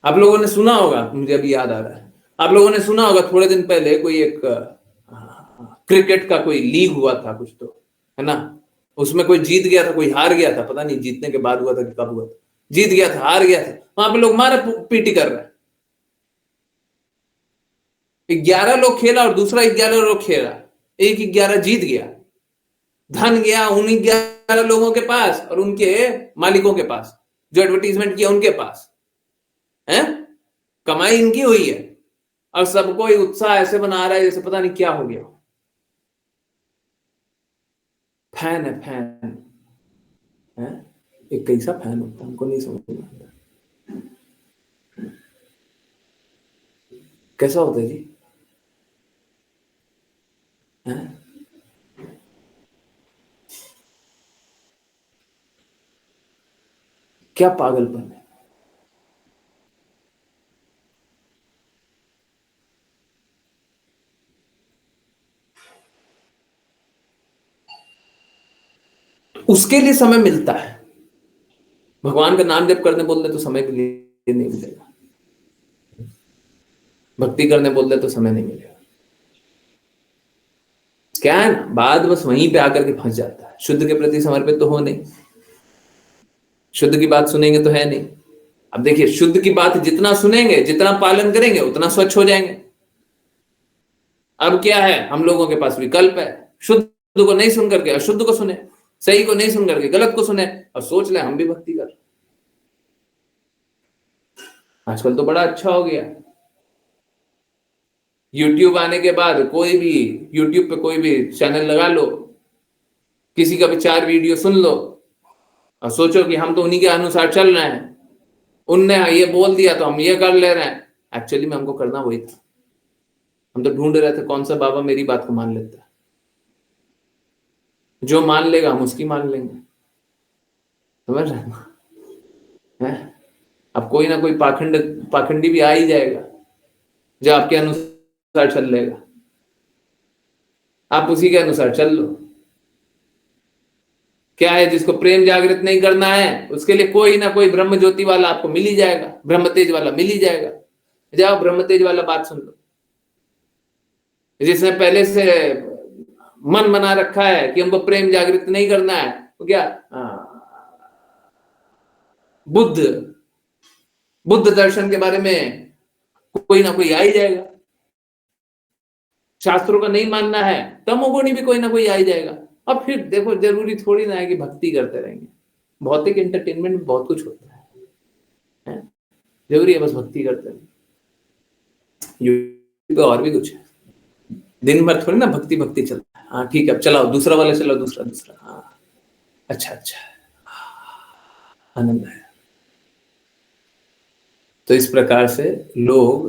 आप लोगों ने सुना होगा, मुझे अभी याद आ रहा है, आप लोगों ने सुना होगा थोड़े दिन पहले कोई एक क्रिकेट का कोई लीग हुआ था कुछ, तो है ना, उसमें कोई जीत गया था कोई हार गया था, पता नहीं जीतने के बाद हुआ था कि कब हुआ था। जीत गया था हार गया था, वहां पे लोग मारे पीटी कर रहे हैं। 11 लोग खेला और दूसरा 11 लोग खेला, एक 11 जीत गया। धन गया उन 11 लोगों के पास और उनके मालिकों के पास, जो एडवर्टीजमेंट किया उनके पास है। कमाई इनकी हुई है और सबको एक उत्साह ऐसे बना रहा है जैसे पता नहीं क्या हो गया। फैन है, फैन है। एक कैसा फैन होता है हमको नहीं समझ में आता। कैसा होता है जी? है? क्या पागलपन है। उसके लिए समय मिलता है, भगवान का नाम जप करने बोल दे तो समय के लिए नहीं मिलेगा, भक्ति करने बोल दे तो समय नहीं मिलेगा। क्या है ना, बात बस वहीं पे आकर के फंस जाता है। शुद्ध के प्रति समर्पित तो हो नहीं, शुद्ध की बात सुनेंगे तो है नहीं। अब देखिए, शुद्ध की बात जितना सुनेंगे जितना पालन करेंगे उतना स्वच्छ हो जाएंगे। अब क्या है, हम लोगों के पास विकल्प है, शुद्ध को नहीं सुन करके अशुद्ध को सुने, सही को नहीं सुन करके गलत को सुने और सोच ले हम भी भक्ति कर। आजकल तो बड़ा अच्छा हो गया, यूट्यूब आने के बाद कोई भी यूट्यूब पे कोई भी चैनल लगा लो, किसी का भी 4 वीडियो सुन लो और सोचो कि हम तो उन्हीं के अनुसार चल रहे हैं, उनने ये बोल दिया तो हम ये कर ले रहे हैं। एक्चुअली में हमको करना वही था, हम तो ढूंढ रहे थे कौन सा बाबा मेरी बात को मान लेता है। जो मान लेगा हम उसकी मान लेंगे, समझ रहे हैं? अब कोई ना कोई पाखंडी भी आ ही जाएगा जो आपके अनुसार चल लेगा, आप उसी के अनुसार चल लो। क्या है, जिसको प्रेम जागृत नहीं करना है उसके लिए कोई ना कोई ब्रह्म ज्योति वाला आपको मिल ही जाएगा, ब्रह्म तेज वाला मिल ही जाएगा। जाओ ब्रह्म तेज वाला बात सुन लो। जिसने पहले से मन बना रखा है कि हमको प्रेम जागृत नहीं करना है, तो क्या बुद्ध दर्शन के बारे में कोई ना कोई आ ही जाएगा। शास्त्रों का नहीं मानना है, तमोगुणी भी कोई ना कोई आ ही जाएगा। अब फिर देखो, जरूरी थोड़ी ना है कि भक्ति करते रहेंगे। भौतिक एंटरटेनमेंट में बहुत कुछ होता है? जरूरी है बस भक्ति करते रहेंगे? यूट्यूब पे और भी कुछ है, दिन भर थोड़ी ना भक्ति भक्ति चलता है। हाँ ठीक है, अब चलाओ दूसरा वाला, चलाओ दूसरा। हाँ अच्छा, आनंद है। तो इस प्रकार से लोग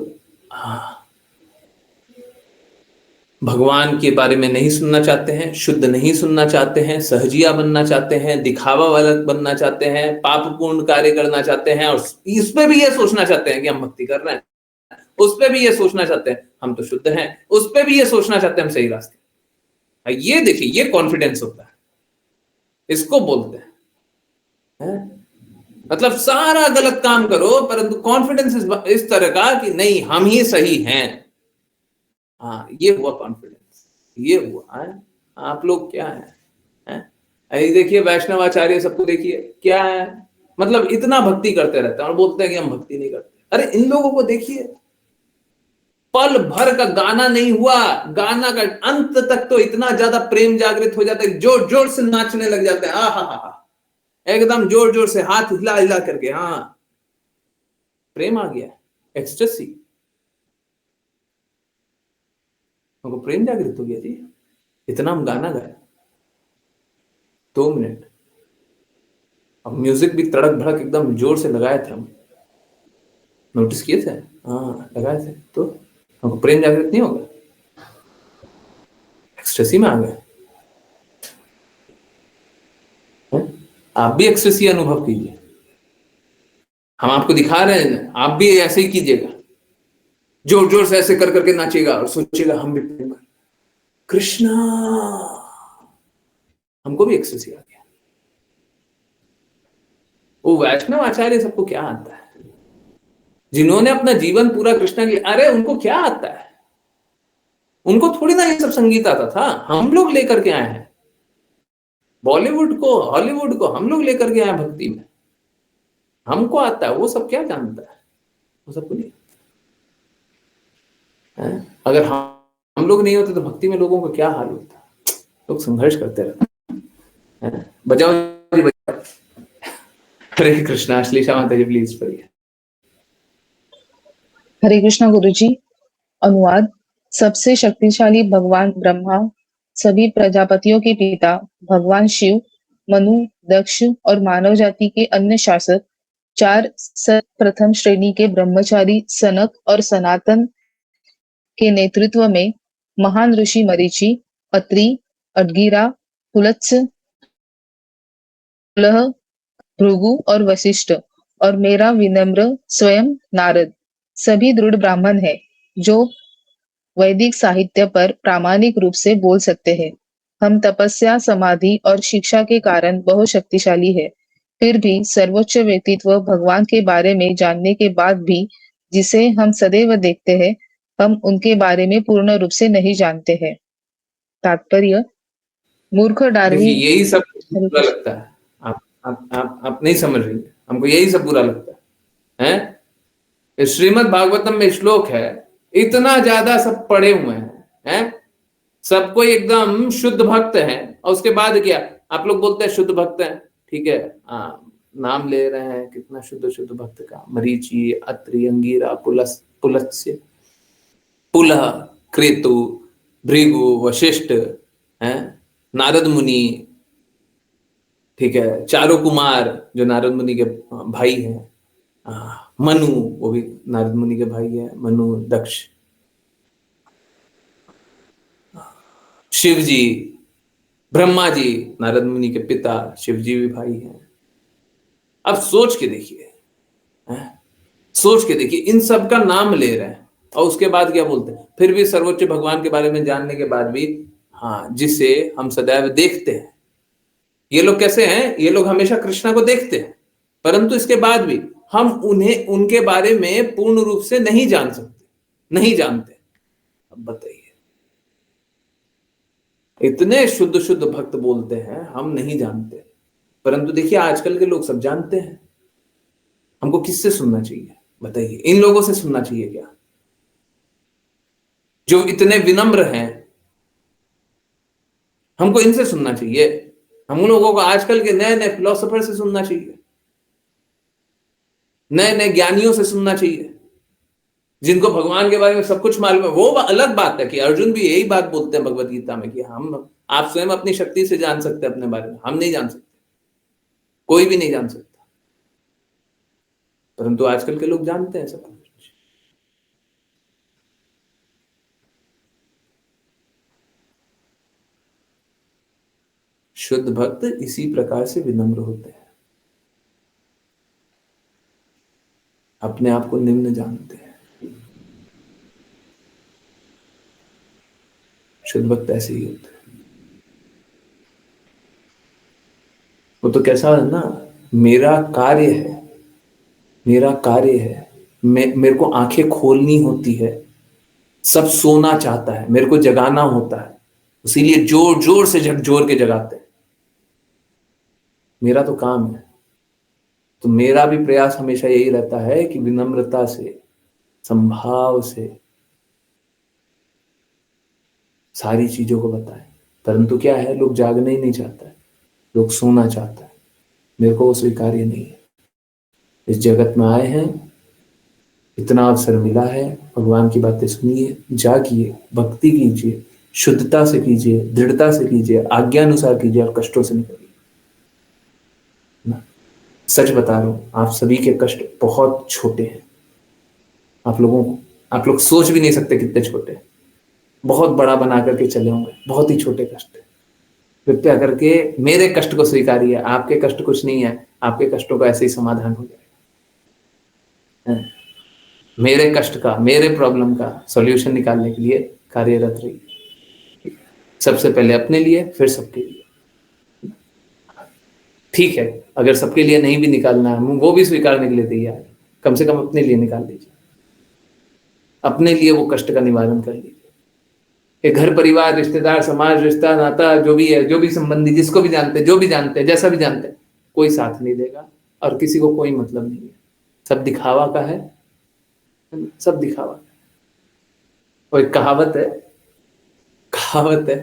भगवान के बारे में नहीं सुनना चाहते हैं, शुद्ध नहीं सुनना चाहते हैं, सहजिया बनना चाहते हैं, दिखावा वाला बनना चाहते हैं, पापपूर्ण कार्य करना चाहते हैं, और इसमें भी ये सोचना चाहते हैं कि हम भक्ति कर रहे हैं, उस पे भी ये सोचना चाहते हैं हम तो शुद्ध हैं, उस पे भी ये सोचना चाहते हैं हम सही रास्ते। ये देखिए, ये कॉन्फिडेंस होता है, इसको बोलते हैं। मतलब सारा गलत काम करो परंतु कॉन्फिडेंस इस तरह का कि नहीं हम ही सही हैं। हाँ, ये हुआ कॉन्फिडेंस, ये हुआ है। आप लोग क्या है? अरे देखिए वैष्णव आचार्य सबको देखिए क्या है, मतलब इतना भक्ति करते रहते हैं और बोलते हैं कि हम भक्ति नहीं करते। अरे इन लोगों को देखिए, पल भर का गाना नहीं हुआ, गाना का अंत तक तो इतना ज्यादा प्रेम जागृत हो जाता है, जोर जोर से नाचने लग जाते हैं। हा, एकदम जोर जोर से हाथ हिला हिला करके। हाँ, प्रेम आ गया, एक्सटेसी, हमको प्रेम जागृत हो गया जी। इतना हम गाना गाए 2 मिनट, अब म्यूजिक भी तड़क भड़क एकदम जोर से लगाए थे हम, नोटिस किए थे? हाँ लगाए थे, तो हमको प्रेम जागृत नहीं होगा? एक्सटेसी में आ गए। आप भी एक्सटेसी अनुभव कीजिए, हम आपको दिखा रहे हैं, आप भी ऐसे ही कीजिएगा, जोर जोर से ऐसे कर करके नाचेगा और सोचेगा हम भी प्रेम कर। कृष्णा, हमको भी एक्सटेसी आ गया। वो वैष्णव आचार्य सबको क्या आता है, जिन्होंने अपना जीवन पूरा कृष्णा के, अरे उनको क्या आता है? उनको थोड़ी ना ये सब संगीत आता था, हम लोग लेकर के आए हैं। बॉलीवुड को, हॉलीवुड को हम लोग लेकर के आए भक्ति में, हमको आता है। वो सब क्या जानता है? वो सब नहीं। अगर हम लोग नहीं होते तो भक्ति में लोगों का क्या हाल होता? लोग संघर्ष करते रहते। बजाओ जी बजाओ। हरे कृष्णा। श्लीषा माता जी प्लीज पढ़िए। हरे कृष्णा गुरुजी। अनुवाद। सबसे शक्तिशाली भगवान ब्रह्मा, सभी प्रजापतियों के पिता भगवान शिव, मनु, दक्ष और मानव जाति के अन्य शासक, 4 प्रथम श्रेणी के ब्रह्मचारी सनक और सनातन के नेतृत्व में महान ऋषि मरीचि, अत्रि, अड्गिरा, पुलत्स्य, भृगु और वशिष्ठ, और मेरा विनम्र स्वयं नारद, सभी दृढ़ ब्राह्मण हैं जो वैदिक साहित्य पर प्रामाणिक रूप से बोल सकते हैं। हम तपस्या, समाधि और शिक्षा के कारण बहुत शक्तिशाली है, फिर भी सर्वोच्च व्यक्तित्व भगवान के बारे में जानने के बाद भी, जिसे हम सदैव देखते हैं, हम उनके बारे में पूर्ण रूप से नहीं जानते हैं। तात्पर्य। मूर्ख डार्विन। यही सब बुरा लगता है, आप नहीं समझ रही, हमको यही सब बुरा लगता है। श्रीमद् भागवतम में श्लोक है, इतना ज्यादा सब पढ़े हुए हैं, सबको एकदम शुद्ध भक्त हैं, और उसके बाद क्या आप लोग बोलते हैं शुद्ध भक्त हैं? ठीक है, नाम ले रहे हैं कितना शुद्ध शुद्ध भक्त का, मरीचि, अत्रि, अंगिरा, पुलत्स्य, पुलह, क्रेतु, भृगु, वशिष्ठ, नारद मुनि, ठीक है, चारों कुमार जो नारद मुनि के भाई हैं, मनु वो भी नारद मुनि के भाई है, मनु, दक्ष, शिव जी, ब्रह्मा जी नारद मुनि के पिता, शिव जी भी भाई हैं। अब सोच के देखिए, सोच के देखिए, इन सब का नाम ले रहे हैं और उसके बाद क्या बोलते हैं? फिर भी सर्वोच्च भगवान के बारे में जानने के बाद भी, हाँ, जिसे हम सदैव देखते हैं, ये लोग कैसे हैं? ये लोग हमेशा कृष्णा को देखते हैं, परंतु इसके बाद भी हम उन्हें उनके बारे में पूर्ण रूप से नहीं जान सकते, नहीं जानते। अब बताइए, इतने शुद्ध शुद्ध भक्त बोलते हैं हम नहीं जानते, परंतु देखिए आजकल के लोग सब जानते हैं। हमको किससे सुनना चाहिए बताइए? इन लोगों से सुनना चाहिए क्या, जो इतने विनम्र हैं? हमको इनसे सुनना चाहिए? हम लोगों को आजकल के नए नए फिलोसोफर से सुनना चाहिए, नए नए ज्ञानियों से सुनना चाहिए, जिनको भगवान के बारे में सब कुछ मालूम है। वो अलग बात है कि अर्जुन भी यही बात बोलते हैं भगवत गीता में कि हम, आप स्वयं अपनी शक्ति से जान सकते हैं अपने बारे में, हम नहीं जान सकते, कोई भी नहीं जान सकता, परंतु आजकल के लोग जानते हैं सब कुछ। शुद्ध भक्त इसी प्रकार से विनम्र होते हैं, अपने आप को निम्न जानते हैं। शुद्ध भक्त ऐसे ही होते हैं। वो तो कैसा है ना, मेरा कार्य है, मेरा कार्य है, मेरे को आंखें खोलनी होती है, सब सोना चाहता है, मेरे को जगाना होता है, इसीलिए जोर जोर से झकझोर के जगाते हैं। मेरा तो काम है। तो मेरा भी प्रयास हमेशा यही रहता है कि विनम्रता से, संभाव से सारी चीजों को बताएं, परंतु क्या है, लोग जागना ही नहीं चाहता है, लोग सोना चाहता है। मेरे को वो स्वीकार्य नहीं है। इस जगत में आए हैं, इतना अवसर मिला है, भगवान की बातें सुनिए, जागिए, भक्ति कीजिए, शुद्धता से कीजिए, दृढ़ता से कीजिए, आज्ञा अनुसार कीजिए और कष्टों से निकलिए। सच बता रहा हूं, आप सभी के कष्ट बहुत छोटे हैं। आप लोग सोच भी नहीं सकते कितने छोटे हैं। बहुत बड़ा बना करके चले होंगे, बहुत ही छोटे कष्ट है। कृपया करके मेरे कष्ट को स्वीकारिए, आपके कष्ट कुछ नहीं है, आपके कष्टों का ऐसे ही समाधान हो जाएगा। मेरे कष्ट का, मेरे प्रॉब्लम का सॉल्यूशन निकालने के लिए कार्यरत रहिए। सबसे पहले अपने लिए, फिर सबके लिए। ठीक है, अगर सबके लिए नहीं भी निकालना है, वो भी स्वीकारने के लिए तैयार है, कम से कम अपने लिए निकाल लीजिए, अपने लिए वो कष्ट का निवारण कर लीजिए। ये घर परिवार, रिश्तेदार, समाज, रिश्ता नाता जो भी है, जो भी संबंधी, जिसको भी जानते हैं, जो भी जानते हैं, जैसा भी जानते हैं, कोई साथ नहीं देगा और किसी को कोई मतलब नहीं है। सब दिखावा का है, सब दिखावा। और एक कहावत है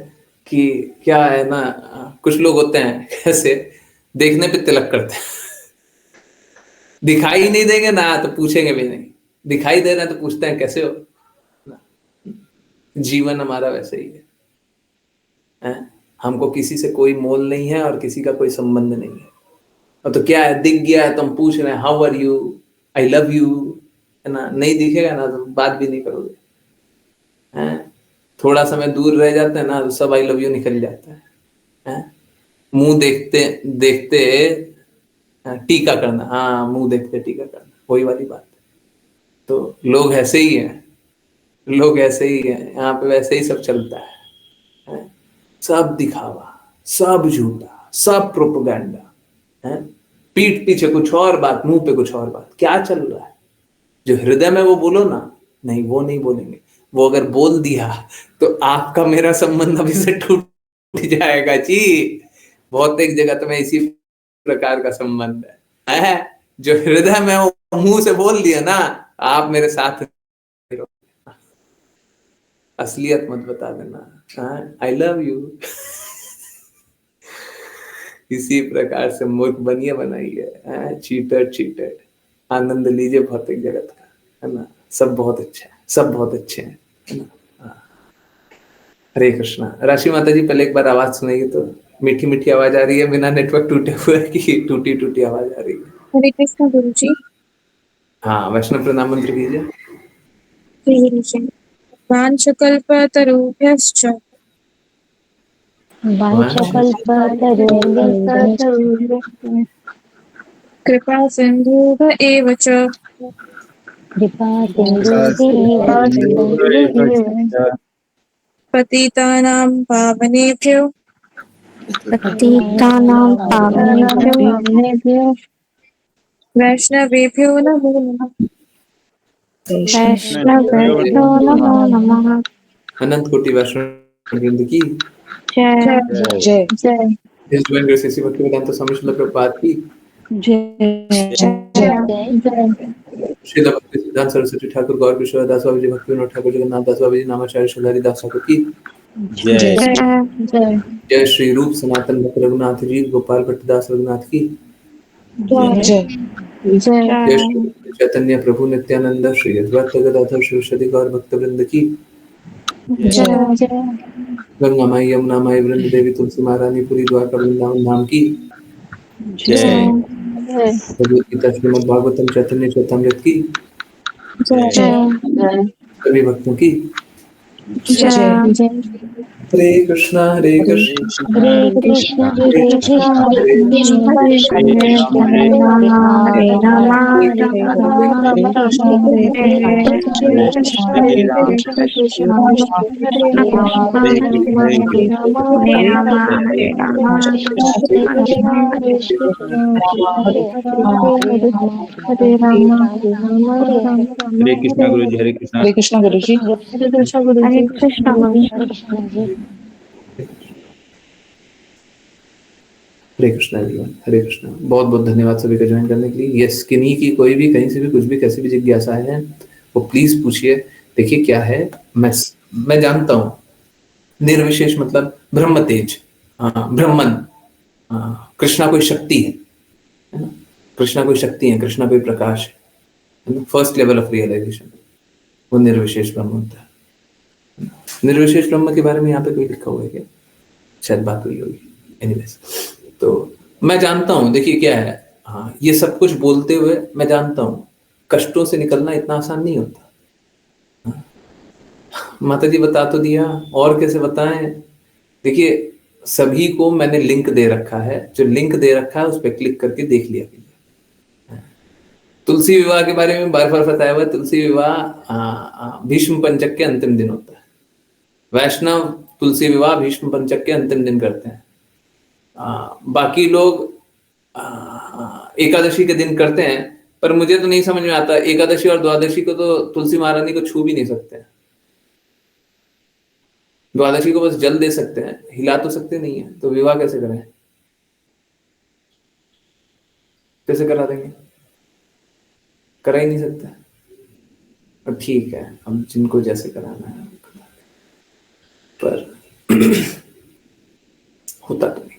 कि क्या है ना, कुछ लोग होते हैं कैसे, देखने पे तिलक करते हैं, दिखाई नहीं देंगे ना तो पूछेंगे भी नहीं, दिखाई दे रहा है तो पूछते हैं कैसे हो। जीवन हमारा वैसे ही है? हमको किसी से कोई मोल नहीं है और किसी का कोई संबंध नहीं है। और तो क्या है, दिख गया है तो हम पूछ रहे हैं how are you, I love you, है ना। नहीं दिखेगा ना तो बात भी नहीं करोगे, हैं? थोड़ा समय दूर रह जाते हैं ना तो सब आई लव यू निकल जाता है? मुंह देखते देखते टीका करना, हाँ मुंह देखते टीका करना, वही वाली बात है। तो लोग ऐसे ही हैं, लोग ऐसे ही हैं, यहाँ पे वैसे ही सब चलता है? सब दिखावा, सब झूठा, सब प्रोपेगेंडा है। पीठ पीछे कुछ और बात, मुंह पे कुछ और बात। क्या चल रहा है? जो हृदय में वो बोलो ना, नहीं वो नहीं बोलेंगे। वो अगर बोल दिया तो आपका मेरा संबंध अभी से टूट जाएगा जी। बहुत एक जगह तो मैं इसी प्रकार का संबंध है। जो हृदय में वो मुंह से बोल दिया ना, आप मेरे साथ रहो। असलियत मत बता देना, आई लव यू। इसी प्रकार से मूर्ख बनिए बनाइए, चीटर। आनंद लीजिए भौतिक जगत का, है ना। सब बहुत अच्छा है, सब बहुत अच्छे हैं, है ना। हरे कृष्णा। राशि माता जी, पहले एक बार आवाज सुनाइए तो। मीठी मीठी आवाज आ रही है, बिना नेटवर्क टूटे हुए की टूटी टूटी आवाज आ रही है? हरे कृष्ण गुरु जी। हाँ, वैष्णव प्रणाम मंत्र कीजिए। वाञ्छकल्पतरुभ्यश्च कृपा सिन्धुभ्य एव च पतितानां पावनेभ्यो पतितानां पावनेभ्यो वैष्णवेभ्यो नमो नमः। वैष्णवेभ्यो नमो नमः। अनंत कोटि वैष्णव वृंद की जय जय जय His Divine Grace Shri Bhaktivedanta स्वामी श्रील प्रभुपाद की जय जय श्रील भक्ति सिद्धांत सरस्वती ठाकुर गौर किशोर दास बाबू जी भक्ति विनोद ठाकुर जगन्नाथ दास बाबू जी नामाचार्य शिलारी दास ठाकुर की जय जय जय श्री रूप सनातन भक्त रघुनाथ जी गोपाल भट्टदास रघुनाथ की जय जय श्री चैतन्य प्रभु नित्यानंद श्री अद्वैत गदाधर शिवशति गौर भक्तवृंद की जय गंगा माई यमुना माई वृंद देवी तुलसी महारानी पुरी द्वारका वृंदावन धाम की भगवद गीता श्रीमद् भागवतम चैतन्य चैतामृत की सभी भक्तों की हरे कृष्णा हरे कृष्णा हरे कृष्ण हरे कृष्ण हरे कृष्णा हरे राम हरे राम राम राम हरे हरे हरे कृष्ण कृष्ण कृष्ण हरे राम हरे राम हरे राम हरे राम हरे कृष्णा गुरु जी, हरे कृष्णा। हरे कृष्णा गुरु जी। हरे कृष्ण हरे कृष्णा everyone, हरे कृष्णा। बहुत बहुत धन्यवाद सभी का ज्वाइन करने के लिए। यस, किन्हीं की कोई भी कहीं से भी कुछ भी कैसी भी जिज्ञासा है वो प्लीज पूछिए। देखिए क्या है, मैं जानता हूँ निर्विशेष मतलब ब्रह्म तेज, ब्रह्मन, कृष्णा कोई शक्ति है ना? कृष्णा कोई शक्ति है, कृष्णा कोई प्रकाश है। फर्स्ट लेवल ऑफ रियलाइजेशन वो निर्विशेष ब्रह्म होता है। निर्विशेष ब्रह्म के बारे में यहाँ पे कोई लिखा हुआ है क्या? शायद बात हुई होगी। एनीवेज, तो मैं जानता हूँ, देखिए क्या है, हाँ, ये सब कुछ बोलते हुए मैं जानता हूँ कष्टों से निकलना इतना आसान नहीं होता। माता जी बता तो दिया, और कैसे बताएं। देखिए सभी को मैंने लिंक दे रखा है, जो लिंक दे रखा है उस पर क्लिक करके देख लिया कीजिए। तुलसी विवाह के बारे में बार बार बताया हुआ। तुलसी विवाह भीष्म पंचक के अंतिम दिन होता है। वैष्णव तुलसी विवाह भीष्म पंचक के अंतिम दिन करते हैं। बाकी लोग एकादशी के दिन करते हैं, पर मुझे तो नहीं समझ में आता, एकादशी और द्वादशी को तो तुलसी महारानी को छू भी नहीं सकते हैं। द्वादशी को बस जल दे सकते हैं, हिला तो सकते नहीं है, तो विवाह कैसे करें? कैसे करा देंगे? करा ही नहीं सकते। और ठीक है, अब जिनको जैसे कराना है पर होता तो नहीं।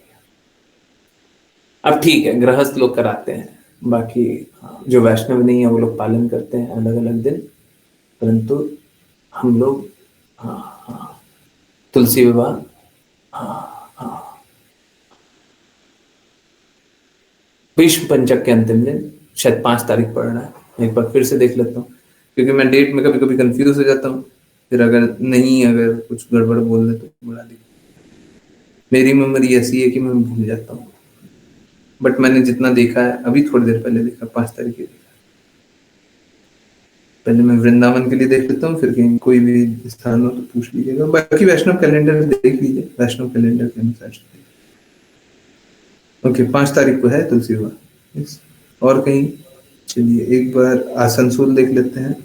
अब ठीक है, गृहस्थ लोग कराते हैं, बाकी जो वैष्णव नहीं है वो लोग पालन करते हैं अलग अलग दिन, परंतु हम लोग तुलसी विवाह भीष्म पंचक के अंतिम दिन, शायद 5 तारीख पड़ रहा है। एक बार फिर से देख लेता हूँ, क्योंकि मैं डेट में कभी कभी कंफ्यूज हो जाता हूँ, फिर अगर कुछ गड़बड़ बोल दे तो बुला दी। मेरी मेमोरी ऐसी है कि मैं भूल जाता हूँ, बट मैंने जितना देखा है, अभी थोड़ी देर पहले देखा, 5 तारीख देखा। पहले मैं वृंदावन के लिए देख लेता हूँ, फिर कहीं कोई भी स्थान हो तो पूछ लीजिएगा। बाकी वैष्णव कैलेंडर देख लीजिए, वैष्णव कैलेंडर के अनुसार। ओके, 5 तारीख को है तुलसी विवाह। yes. और कहीं चलिए एक बार आसनसोल देख लेते हैं।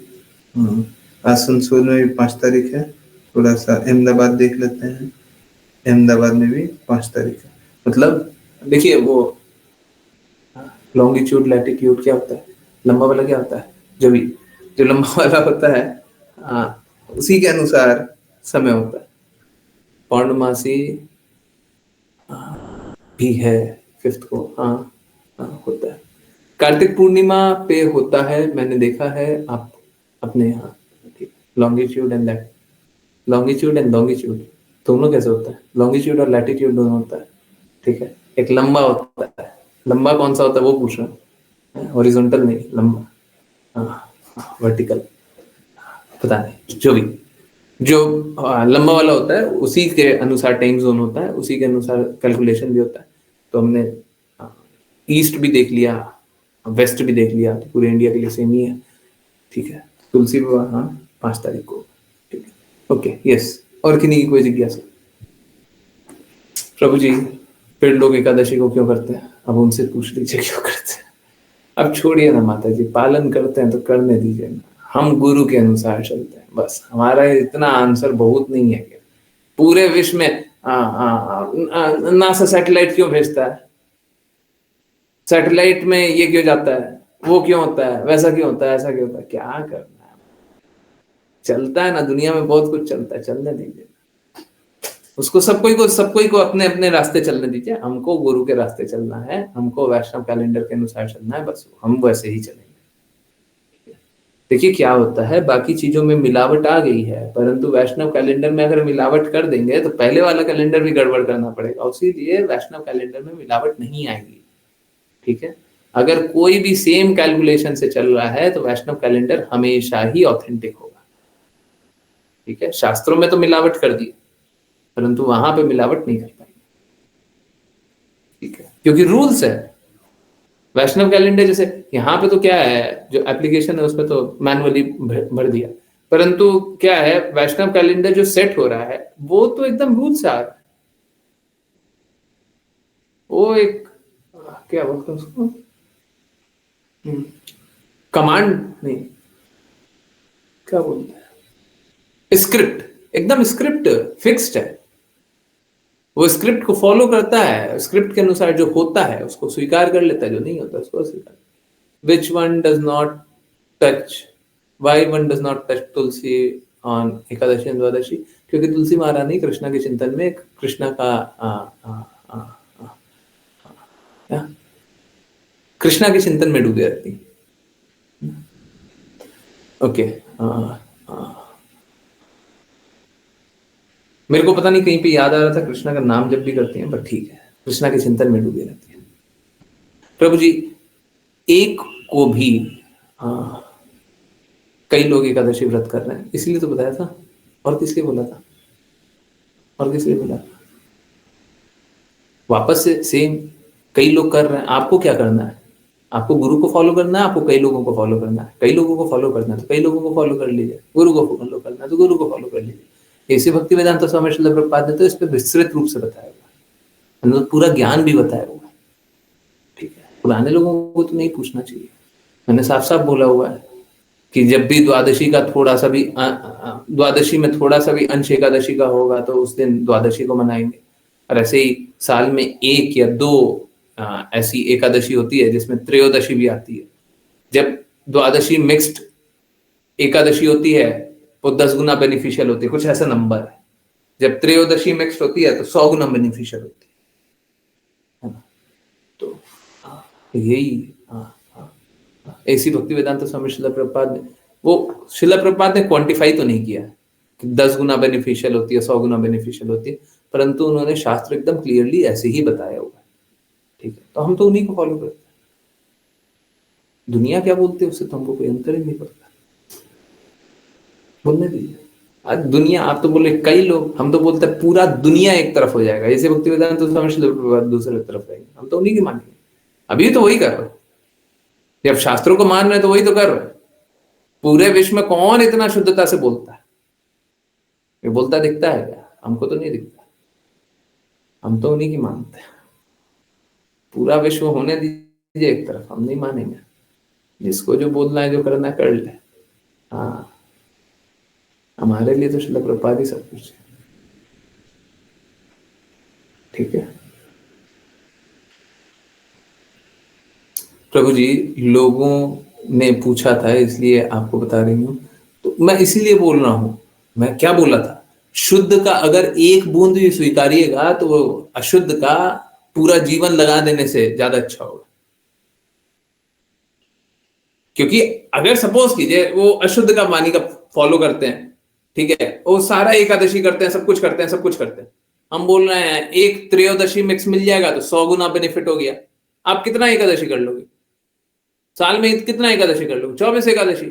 आसनसोल में भी 5 तारीख है। थोड़ा सा अहमदाबाद देख लेते हैं, अहमदाबाद में भी 5 तारीख है। मतलब देखिए वो लॉन्गिट्यूड लैटिट्यूड क्या होता है, लंबा वाला क्या होता है, जो लंबा वाला होता है उसी के अनुसार समय होता है। पौर्णमासी भी है 5th को, होता है। कार्तिक पूर्णिमा पे होता है, मैंने देखा है आप अपने यहाँ। लॉन्गिट्यूड एंड लॉन्गिट्यूड दोनों कैसे होता है? लॉन्गिट्यूड और लैटिट्यूड दोनों होता है, ठीक है। एक लंबा होता है, लंबा कौन सा होता है वो पूछ रहा हूँ, हॉरिजॉन्टल नहीं, लंबा, वर्टिकल, पता नहीं, जो लंबा वाला होता है उसी के अनुसार टाइम जोन होता है, उसी के अनुसार कैलकुलेशन भी होता है। तो हमने ईस्ट भी देख लिया, वेस्ट भी देख लिया, तो पूरे इंडिया के लिए सेम ही है, ठीक है। तुलसी विवाह 5 तारीख को, ठीक है। Okay, yes. और किन्हीं की कोई जिज्ञासा? प्रभु जी फिर लोग एकादशी को क्यों करते हैं, अब उनसे पूछ लीजिए क्यों करते हैं। अब छोड़िए ना माता जी, पालन करते हैं तो करने दीजिए ना, हम गुरु के अनुसार चलते हैं बस। हमारा इतना आंसर बहुत नहीं है कि पूरे विश्व में नासा सैटेलाइट क्यों भेजता है, सैटेलाइट में ये क्यों जाता है, वो क्यों होता है, वैसा क्यों होता है, ऐसा क्यों होता है, क्या करना है। चलता है ना दुनिया में, बहुत कुछ चलता है, चलने दीजिए उसको। सब कोई को अपने अपने रास्ते चलने दीजिए। हमको गुरु के रास्ते चलना है, हमको वैष्णव कैलेंडर के अनुसार चलना है, बस हम वैसे ही चलेंगे। देखिए क्या होता है, बाकी चीजों में मिलावट आ गई है, परंतु वैष्णव कैलेंडर में अगर मिलावट कर देंगे तो पहले वाला कैलेंडर भी गड़बड़ करना पड़ेगा, इसीलिए वैष्णव कैलेंडर में मिलावट नहीं आएगी। ठीक है, अगर कोई भी सेम कैलकुलेशन से चल रहा है तो वैष्णव कैलेंडर हमेशा ही ऑथेंटिक होगा। ठीक है, शास्त्रों में तो मिलावट कर दी, परंतु वहां पे मिलावट नहीं कर पाएंगे। ठीक है, क्योंकि रूल्स है। वैष्णव कैलेंडर जैसे यहाँ पे तो क्या है, जो एप्लीकेशन है उसमें तो मैनुअली भर दिया, परंतु क्या है, वैष्णव कैलेंडर जो सेट हो रहा है वो तो एकदम रूल से आ रहा है। वो एक क्या बोलते हैं उसको, कमांड नहीं, क्या बोलते हैं, स्क्रिप्ट, एकदम स्क्रिप्ट फिक्स्ड है। वो स्क्रिप्ट को फॉलो करता है, स्क्रिप्ट के अनुसार जो होता है उसको स्वीकार कर लेता है, जो नहीं होता उसको अस्वीकार। Which one does not touch? Why one does not touch Tulsi on Ekadashi and Dwadashi? क्योंकि तुलसी महारानी कृष्णा के चिंतन में कृष्णा का कृष्णा के चिंतन में डूबे रहती। ओके, मेरे को पता नहीं कहीं पे याद आ रहा था, कृष्णा का नाम जब भी करती हैं, बट ठीक है, कृष्णा के चिंतन में डूबी रहती है। प्रभु जी, एक को भी कई लोग एकादशी व्रत कर रहे हैं, इसलिए तो बताया था। और किस लिए बोला था, और किस लिए बोला था? वापस से सेम, कई लोग कर रहे हैं, आपको क्या करना है? आपको गुरु को फॉलो करना है, आपको कई लोगों को फॉलो करना है। कई लोगों को फॉलो करना है तो कई लोगों को फॉलो कर लीजिए, गुरु को फॉलो करना है तो गुरु को फॉलो कर लीजिए। ऐसे भक्ति वेदांत स्वामी श्रील प्रभुपाद ने तो इस पर विस्तृत रूप से बताया हुआ, मतलब पूरा ज्ञान भी बताया हुआ। ठीक है, पुराने लोगों को तो नहीं पूछना चाहिए। मैंने साफ साफ बोला हुआ है कि जब भी द्वादशी का थोड़ा सा भी द्वादशी में थोड़ा सा भी अंश एकादशी का होगा तो उस दिन द्वादशी को मनाएंगे। और ऐसे ही साल में 1 या 2 ऐसी एकादशी होती है जिसमें त्रयोदशी भी आती है। जब द्वादशी मिक्स्ड एकादशी होती है वो 10 गुना बेनिफिशियल होती है, कुछ ऐसा नंबर है। जब त्रयोदशी मिक्स्ड होती है तो 100 गुना बेनिफिशियल होती है ना। तो यही ऐसी भक्ति वेदांत स्वामी श्रील प्रभुपाद ने, वो श्रील प्रभुपाद ने क्वांटिफाई तो नहीं किया कि 10 गुना बेनिफिशियल होती है, 100 गुना बेनिफिशियल होती है, परंतु उन्होंने शास्त्र एकदम क्लियरली ऐसे ही बताया हुआ है। ठीक है, तो हम तो उन्हीं को फॉलो करते हैं। दुनिया क्या बोलती है उससे तो हमको कोई अंतर ही नहीं पड़ता, बोलने दीजिए। आज दुनिया, आप तो बोले कई लोग, हम तो बोलते हैं पूरा दुनिया एक तरफ हो जाएगा, जैसे भक्ति वेदांत स्वामी श्रील प्रभुपाद दूसरे तरफ रहेंगे, हम तो उन्हीं की मानेंगे। अभी तो वही कर रहे, जब शास्त्रों को मान रहे तो वही तो कर रहे। पूरे विश्व में कौन इतना शुद्धता से बोलता है? ये बोलता दिखता है क्या? हमको तो नहीं दिखता, हम तो उन्हीं की मानते हैं। पूरा विश्व होने दीजिए एक तरफ, हम नहीं मानेंगे। जिसको जो बोलना है, जो करना है कर ले। हाँ, हमारे लिए तो श्रील प्रभुपाद ही सब कुछ है। ठीक है प्रभु जी, लोगों ने पूछा था इसलिए आपको बता रही हूँ, तो मैं इसीलिए बोल रहा हूँ। मैं क्या बोला था, शुद्ध का अगर एक बूंद भी स्वीकारिएगा तो वो अशुद्ध का पूरा जीवन लगा देने से ज्यादा अच्छा होगा। क्योंकि अगर सपोज कीजिए वो अशुद्ध का वाणी का फॉलो करते हैं, ठीक है, वो सारा एकादशी करते हैं, सब कुछ करते हैं, सब कुछ करते हैं, हम बोल रहे हैं एक त्रयोदशी मिक्स मिल जाएगा तो 100 गुना बेनिफिट हो गया। आप कितना एकादशी कर लोगे साल में? कितना एकादशी कर लोगे? 24 एकादशी।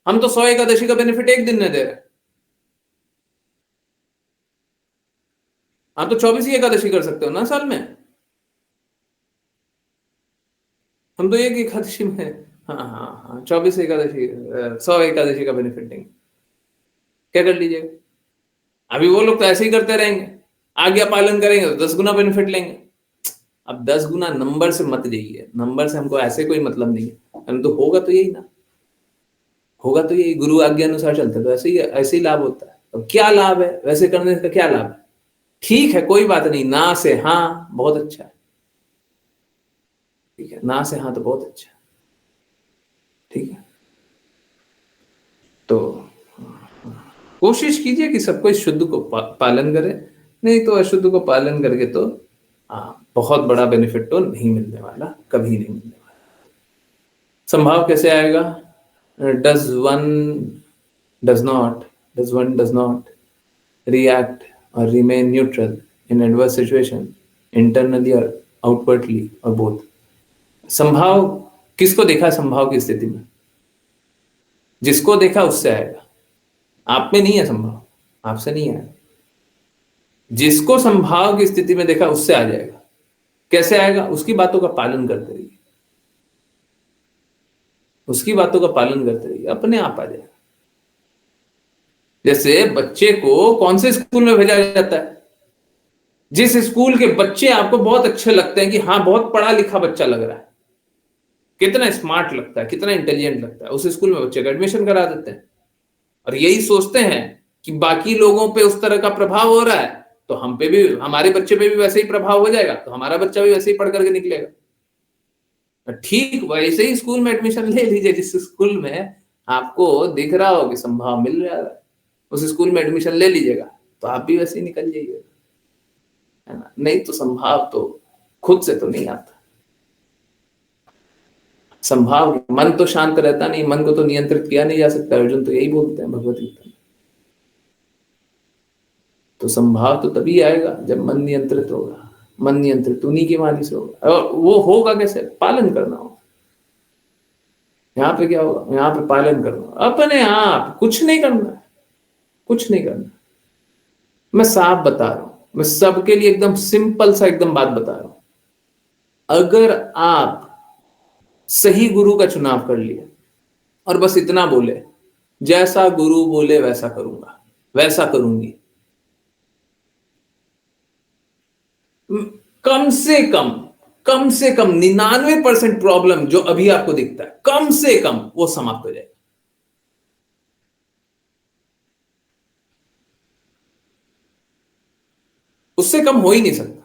हम तो 100 एकादशी का बेनिफिट एक दिन में दे रहे हैं। आप तो 24 ही एकादशी कर सकते हो ना साल में। हम तो एक एकादशी में, हाँ हाँ हाँ, 24 एकादशी, 100 एकादशी का बेनिफिट देंगे। क्या कर लीजिएगा? अभी वो लोग तो ऐसे ही करते रहेंगे, आज्ञा पालन करेंगे तो 10 गुना बेनिफिट लेंगे। अब 10 गुना नंबर से मत जाइए, नंबर से हमको ऐसे कोई मतलब नहीं है, हम तो होगा तो यही ना, होगा तो यही, गुरु आज्ञा अनुसार चलते तो ऐसे ही लाभ होता है। तो क्या लाभ है वैसे करने का, क्या लाभ है? ठीक है कोई बात नहीं, ना से हाँ बहुत अच्छा है, ठीक है, ना से हाँ तो बहुत अच्छा है, ठीक है। तो कोशिश कीजिए कि सबको इस शुद्ध को पालन करें, नहीं तो अशुद्ध को पालन करके तो बहुत बड़ा बेनिफिट तो नहीं मिलने वाला, कभी नहीं मिलने वाला। संभाव कैसे आएगा? Does one does not react or remain neutral in adverse situation, internally or outwardly or both. संभाव किसको देखा? संभाव की स्थिति में जिसको देखा उससे आएगा, आप में नहीं है संभाव, आपसे नहीं आएगा। जिसको संभाव की स्थिति में देखा उससे आ जाएगा। कैसे आएगा? उसकी बातों का पालन करते रहिए, उसकी बातों का पालन करते रहिए, अपने आप आ जाएगा। जैसे बच्चे को कौन से स्कूल में भेजा जाता है? जिस स्कूल के बच्चे आपको बहुत अच्छे लगते हैं कि हाँ बहुत पढ़ा लिखा बच्चा लग रहा है, कितना स्मार्ट लगता है, कितना इंटेलिजेंट लगता है, उस स्कूल में बच्चे का एडमिशन करा देते हैं और यही सोचते हैं कि बाकी लोगों पे उस तरह का प्रभाव हो रहा है तो हम पे भी, हमारे बच्चे पे भी वैसे ही प्रभाव हो जाएगा, तो हमारा बच्चा भी वैसे ही पढ़ करके निकलेगा। ठीक वैसे ही स्कूल में एडमिशन ले लीजिए जिस स्कूल में आपको दिख रहा हो कि संभाव मिल रहा है, उस स्कूल में एडमिशन ले लीजिएगा तो आप भी वैसे ही निकल जाइएगा, है ना। नहीं तो संभाव तो खुद से तो नहीं आता। संभाव, मन तो शांत रहता नहीं, मन को तो नियंत्रित किया नहीं जा सकता, अर्जुन तो यही बोलते हैं भगवत गीता में। तो संभाव तो तभी आएगा जब मन नियंत्रित होगा, मन नियंत्रित उन्हीं की वाणी से होगा। और वो होगा कैसे? पालन करना होगा। यहाँ पे क्या होगा? यहाँ पे पालन करना, अपने आप, कुछ नहीं करना, कुछ नहीं करना। मैं साफ बता रहा हूं, मैं सबके लिए एकदम सिंपल सा एकदम बात बता रहा हूं। अगर आप सही गुरु का चुनाव कर लिए और बस इतना बोले, जैसा गुरु बोले वैसा करूंगा, वैसा करूंगी, कम से कम 99% प्रॉब्लम जो अभी आपको दिखता है, कम से कम वो समाप्त हो जाएगा। उससे कम हो ही नहीं सकता।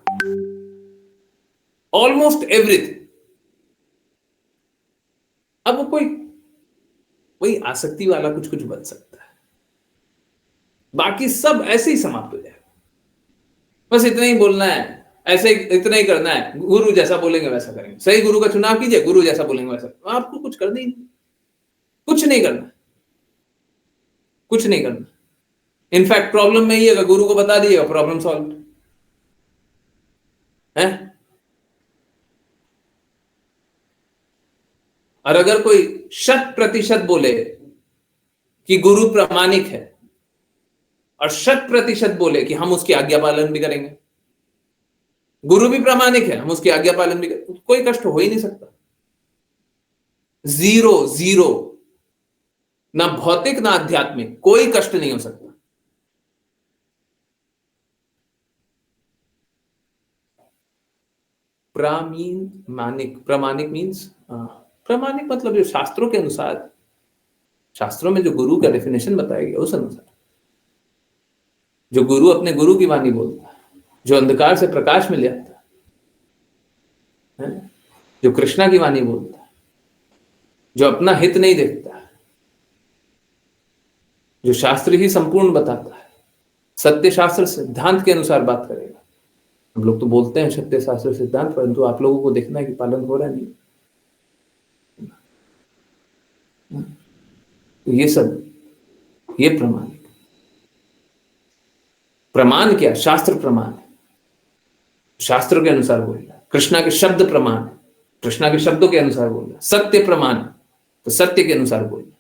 Almost everything. अब वो कोई आसक्ति वाला कुछ कुछ बन सकता है, बाकी सब ऐसे ही समाप्त हो जाएगा। बस इतना ही बोलना है, ऐसे इतना ही करना है, गुरु जैसा बोलेंगे वैसा करेंगे। सही गुरु का चुनाव कीजिए, गुरु जैसा बोलेंगे वैसा। आपको कुछ करना ही नहीं, कुछ नहीं करना, कुछ नहीं करना। इनफैक्ट प्रॉब्लम में ही है, गुरु को बता दिएगा, प्रॉब्लम सॉल्व है। और अगर कोई 100% बोले कि गुरु प्रामाणिक है और 100% बोले कि हम उसकी आज्ञा पालन भी करेंगे, गुरु भी प्रामाणिक है, हम उसकी आज्ञा पालन भी करेंगे, कोई कष्ट हो ही नहीं सकता। जीरो, ना भौतिक ना आध्यात्मिक, कोई कष्ट नहीं हो सकता। प्रामाणिक मीन्स, प्रामाणिक मतलब जो शास्त्रों के अनुसार, शास्त्रों में जो गुरु का डेफिनेशन बताया गया उस अनुसार, जो गुरु अपने गुरु की वाणी बोलता है, जो अंधकार से प्रकाश में ले आता है, जो कृष्णा की वाणी बोलता है, जो अपना हित नहीं देखता है, जो शास्त्र ही संपूर्ण बताता है, सत्य शास्त्र सिद्धांत के अनुसार बात करेगा। हम लोग तो बोलते हैं सत्य शास्त्र सिद्धांत, परंतु आप लोगों को देखना है कि पालन हो रहा नहीं। तो ये प्रमाण क्या? शास्त्र प्रमाण है, शास्त्र के अनुसार बोल रहा है। कृष्णा के शब्द प्रमाण है, कृष्णा के शब्दों के अनुसार बोल रहा है। सत्य प्रमाण है, तो सत्य के अनुसार बोल रहा है।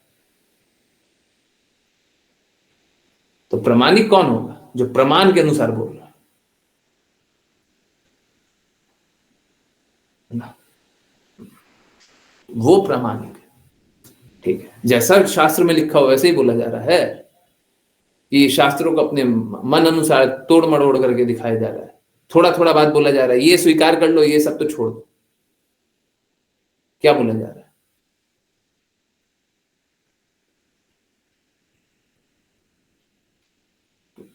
तो प्रमाणिक कौन होगा? जो प्रमाण के अनुसार बोल रहा है ना, वो प्रामाणिक है। ठीक है, जैसा शास्त्र में लिखा हो वैसे ही बोला जा रहा है कि शास्त्रों को अपने मन अनुसार तोड़ मड़ोड़ करके दिखाया जा रहा है, थोड़ा थोड़ा बात बोला जा रहा है, ये स्वीकार कर लो, ये सब तो छोड़ दो। क्या बोला जा रहा है?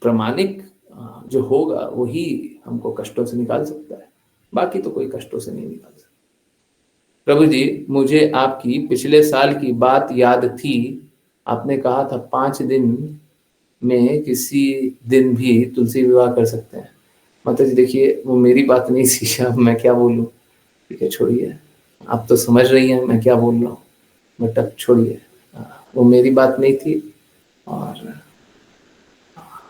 प्रामाणिक जो होगा वही हमको कष्टों से निकाल सकता है, बाकी तो कोई कष्टों से नहीं निकाल सकता। प्रभु जी, मुझे आपकी पिछले साल की बात याद थी, आपने कहा था 5 दिन में किसी दिन भी तुलसी विवाह कर सकते हैं। माता जी देखिए, वो मेरी बात नहीं थी, अब मैं क्या बोलूं। ठीक है, छोड़िए, आप तो समझ रही हैं मैं क्या बोल रहा हूँ, बट अब छोड़िए, वो मेरी बात नहीं थी, और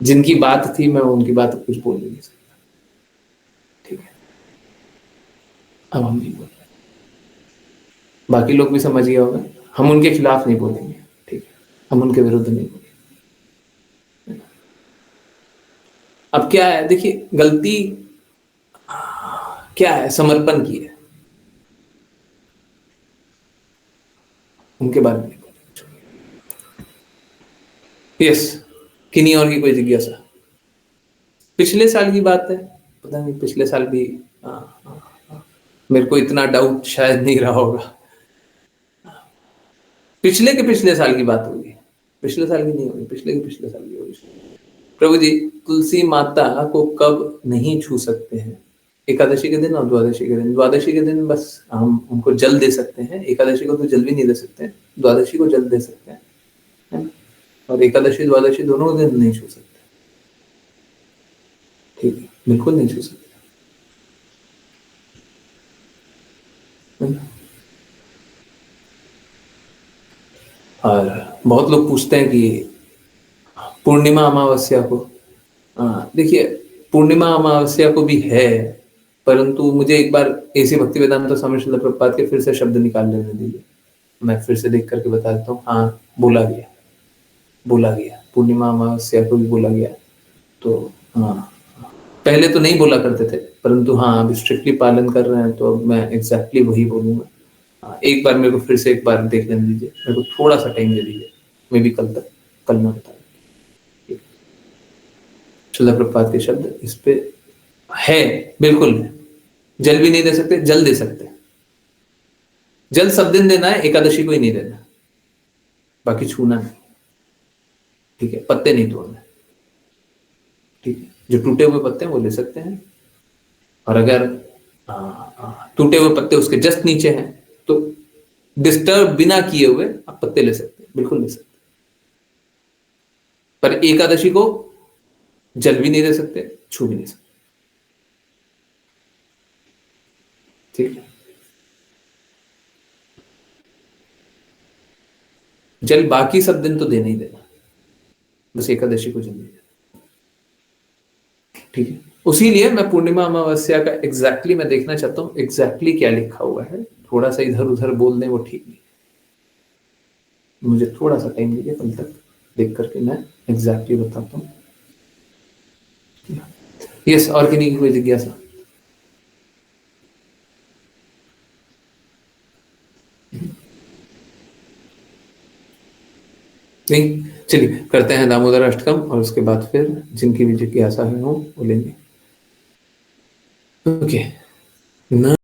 जिनकी बात थी मैं उनकी बात अब कुछ बोल नहीं सकता। ठीक है, अब हम नहीं बोल रहे, बाकी लोग भी समझ गए होगा, हम उनके खिलाफ नहीं बोलेंगे। ठीक है, हम उनके विरुद्ध नहीं बोलेंगे। अब क्या है, देखिए गलती क्या है, समर्पण की है, उनके बारे में नहीं बोलेंगे। यस, किन्हीं और की कोई जिज्ञासा? पिछले साल की बात है, पता नहीं पिछले साल भी मेरे को इतना डाउट शायद नहीं रहा होगा। पिछले के पिछले साल की बात होगी, पिछले साल की नहीं होगी, पिछले के पिछले साल की होगी। प्रभु जी, तुलसी माता को कब नहीं छू सकते हैं? एकादशी के दिन और द्वादशी के दिन। द्वादशी के दिन बस हम उनको जल दे सकते हैं, एकादशी को तो जल भी नहीं दे सकते, द्वादशी को जल दे सकते हैं, है ना? और एकादशी द्वादशी दोनों दिन नहीं छू सकते। ठीक है, बिल्कुल नहीं छू सकते, है ना? और बहुत लोग पूछते हैं कि पूर्णिमा अमावस्या को, देखिए पूर्णिमा अमावस्या को भी है, परंतु मुझे एक बार ऐसी भक्ति वेदांत स्वामी श्रील प्रभुपाद के फिर से शब्द निकाल लेने दीजिए, मैं फिर से देख करके बता देता हूँ। हाँ, बोला गया पूर्णिमा अमावस्या को भी बोला गया। तो हाँ, पहले तो नहीं बोला करते थे, परंतु हाँ अब स्ट्रिक्टली पालन कर रहे हैं, तो अब मैं एग्जैक्टली वही बोलूंगा। एक बार मेरे को फिर से एक बार देख लेने दीजिए, मेरे को थोड़ा सा टाइम दे दीजिए, मैं भी कल मैं बता दूंगा। श्रील प्रभुपाद के शब्द इस पे है, बिल्कुल है। जल भी नहीं दे सकते, जल दे सकते। जल सब दिन देना है, एकादशी को ही नहीं देना, बाकी छूना नहीं। ठीक है, पत्ते नहीं तोड़ना। ठीक है, जो टूटे हुए पत्ते हैं वो ले सकते हैं, और अगर टूटे हुए पत्ते उसके जस्ट नीचे हैं तो डिस्टर्ब बिना किए हुए आप पत्ते ले सकते हैं, बिल्कुल ले सकते हैं। पर एकादशी को जल भी नहीं दे सकते, छू भी नहीं सकते। ठीक है, जल बाकी सब दिन तो देना ही देना, बस एकादशी को जल नहीं देना। ठीक है, उसी लिए मैं पूर्णिमा अमावस्या का एग्जैक्टली मैं देखना चाहता हूं एग्जैक्टली क्या लिखा हुआ है। थोड़ा सा इधर उधर बोल दें वो ठीक नहीं, मुझे थोड़ा सा टाइम दीजिए, कल तक देख करके मैं एग्जैक्टली बताता हूँ। यस, और किन्हीं की कोई जिज्ञासा? नहीं, चलिए करते हैं दामोदर अष्टकम, और उसके बाद फिर जिनकी भी जिज्ञासा है वो लेंगे। ओके,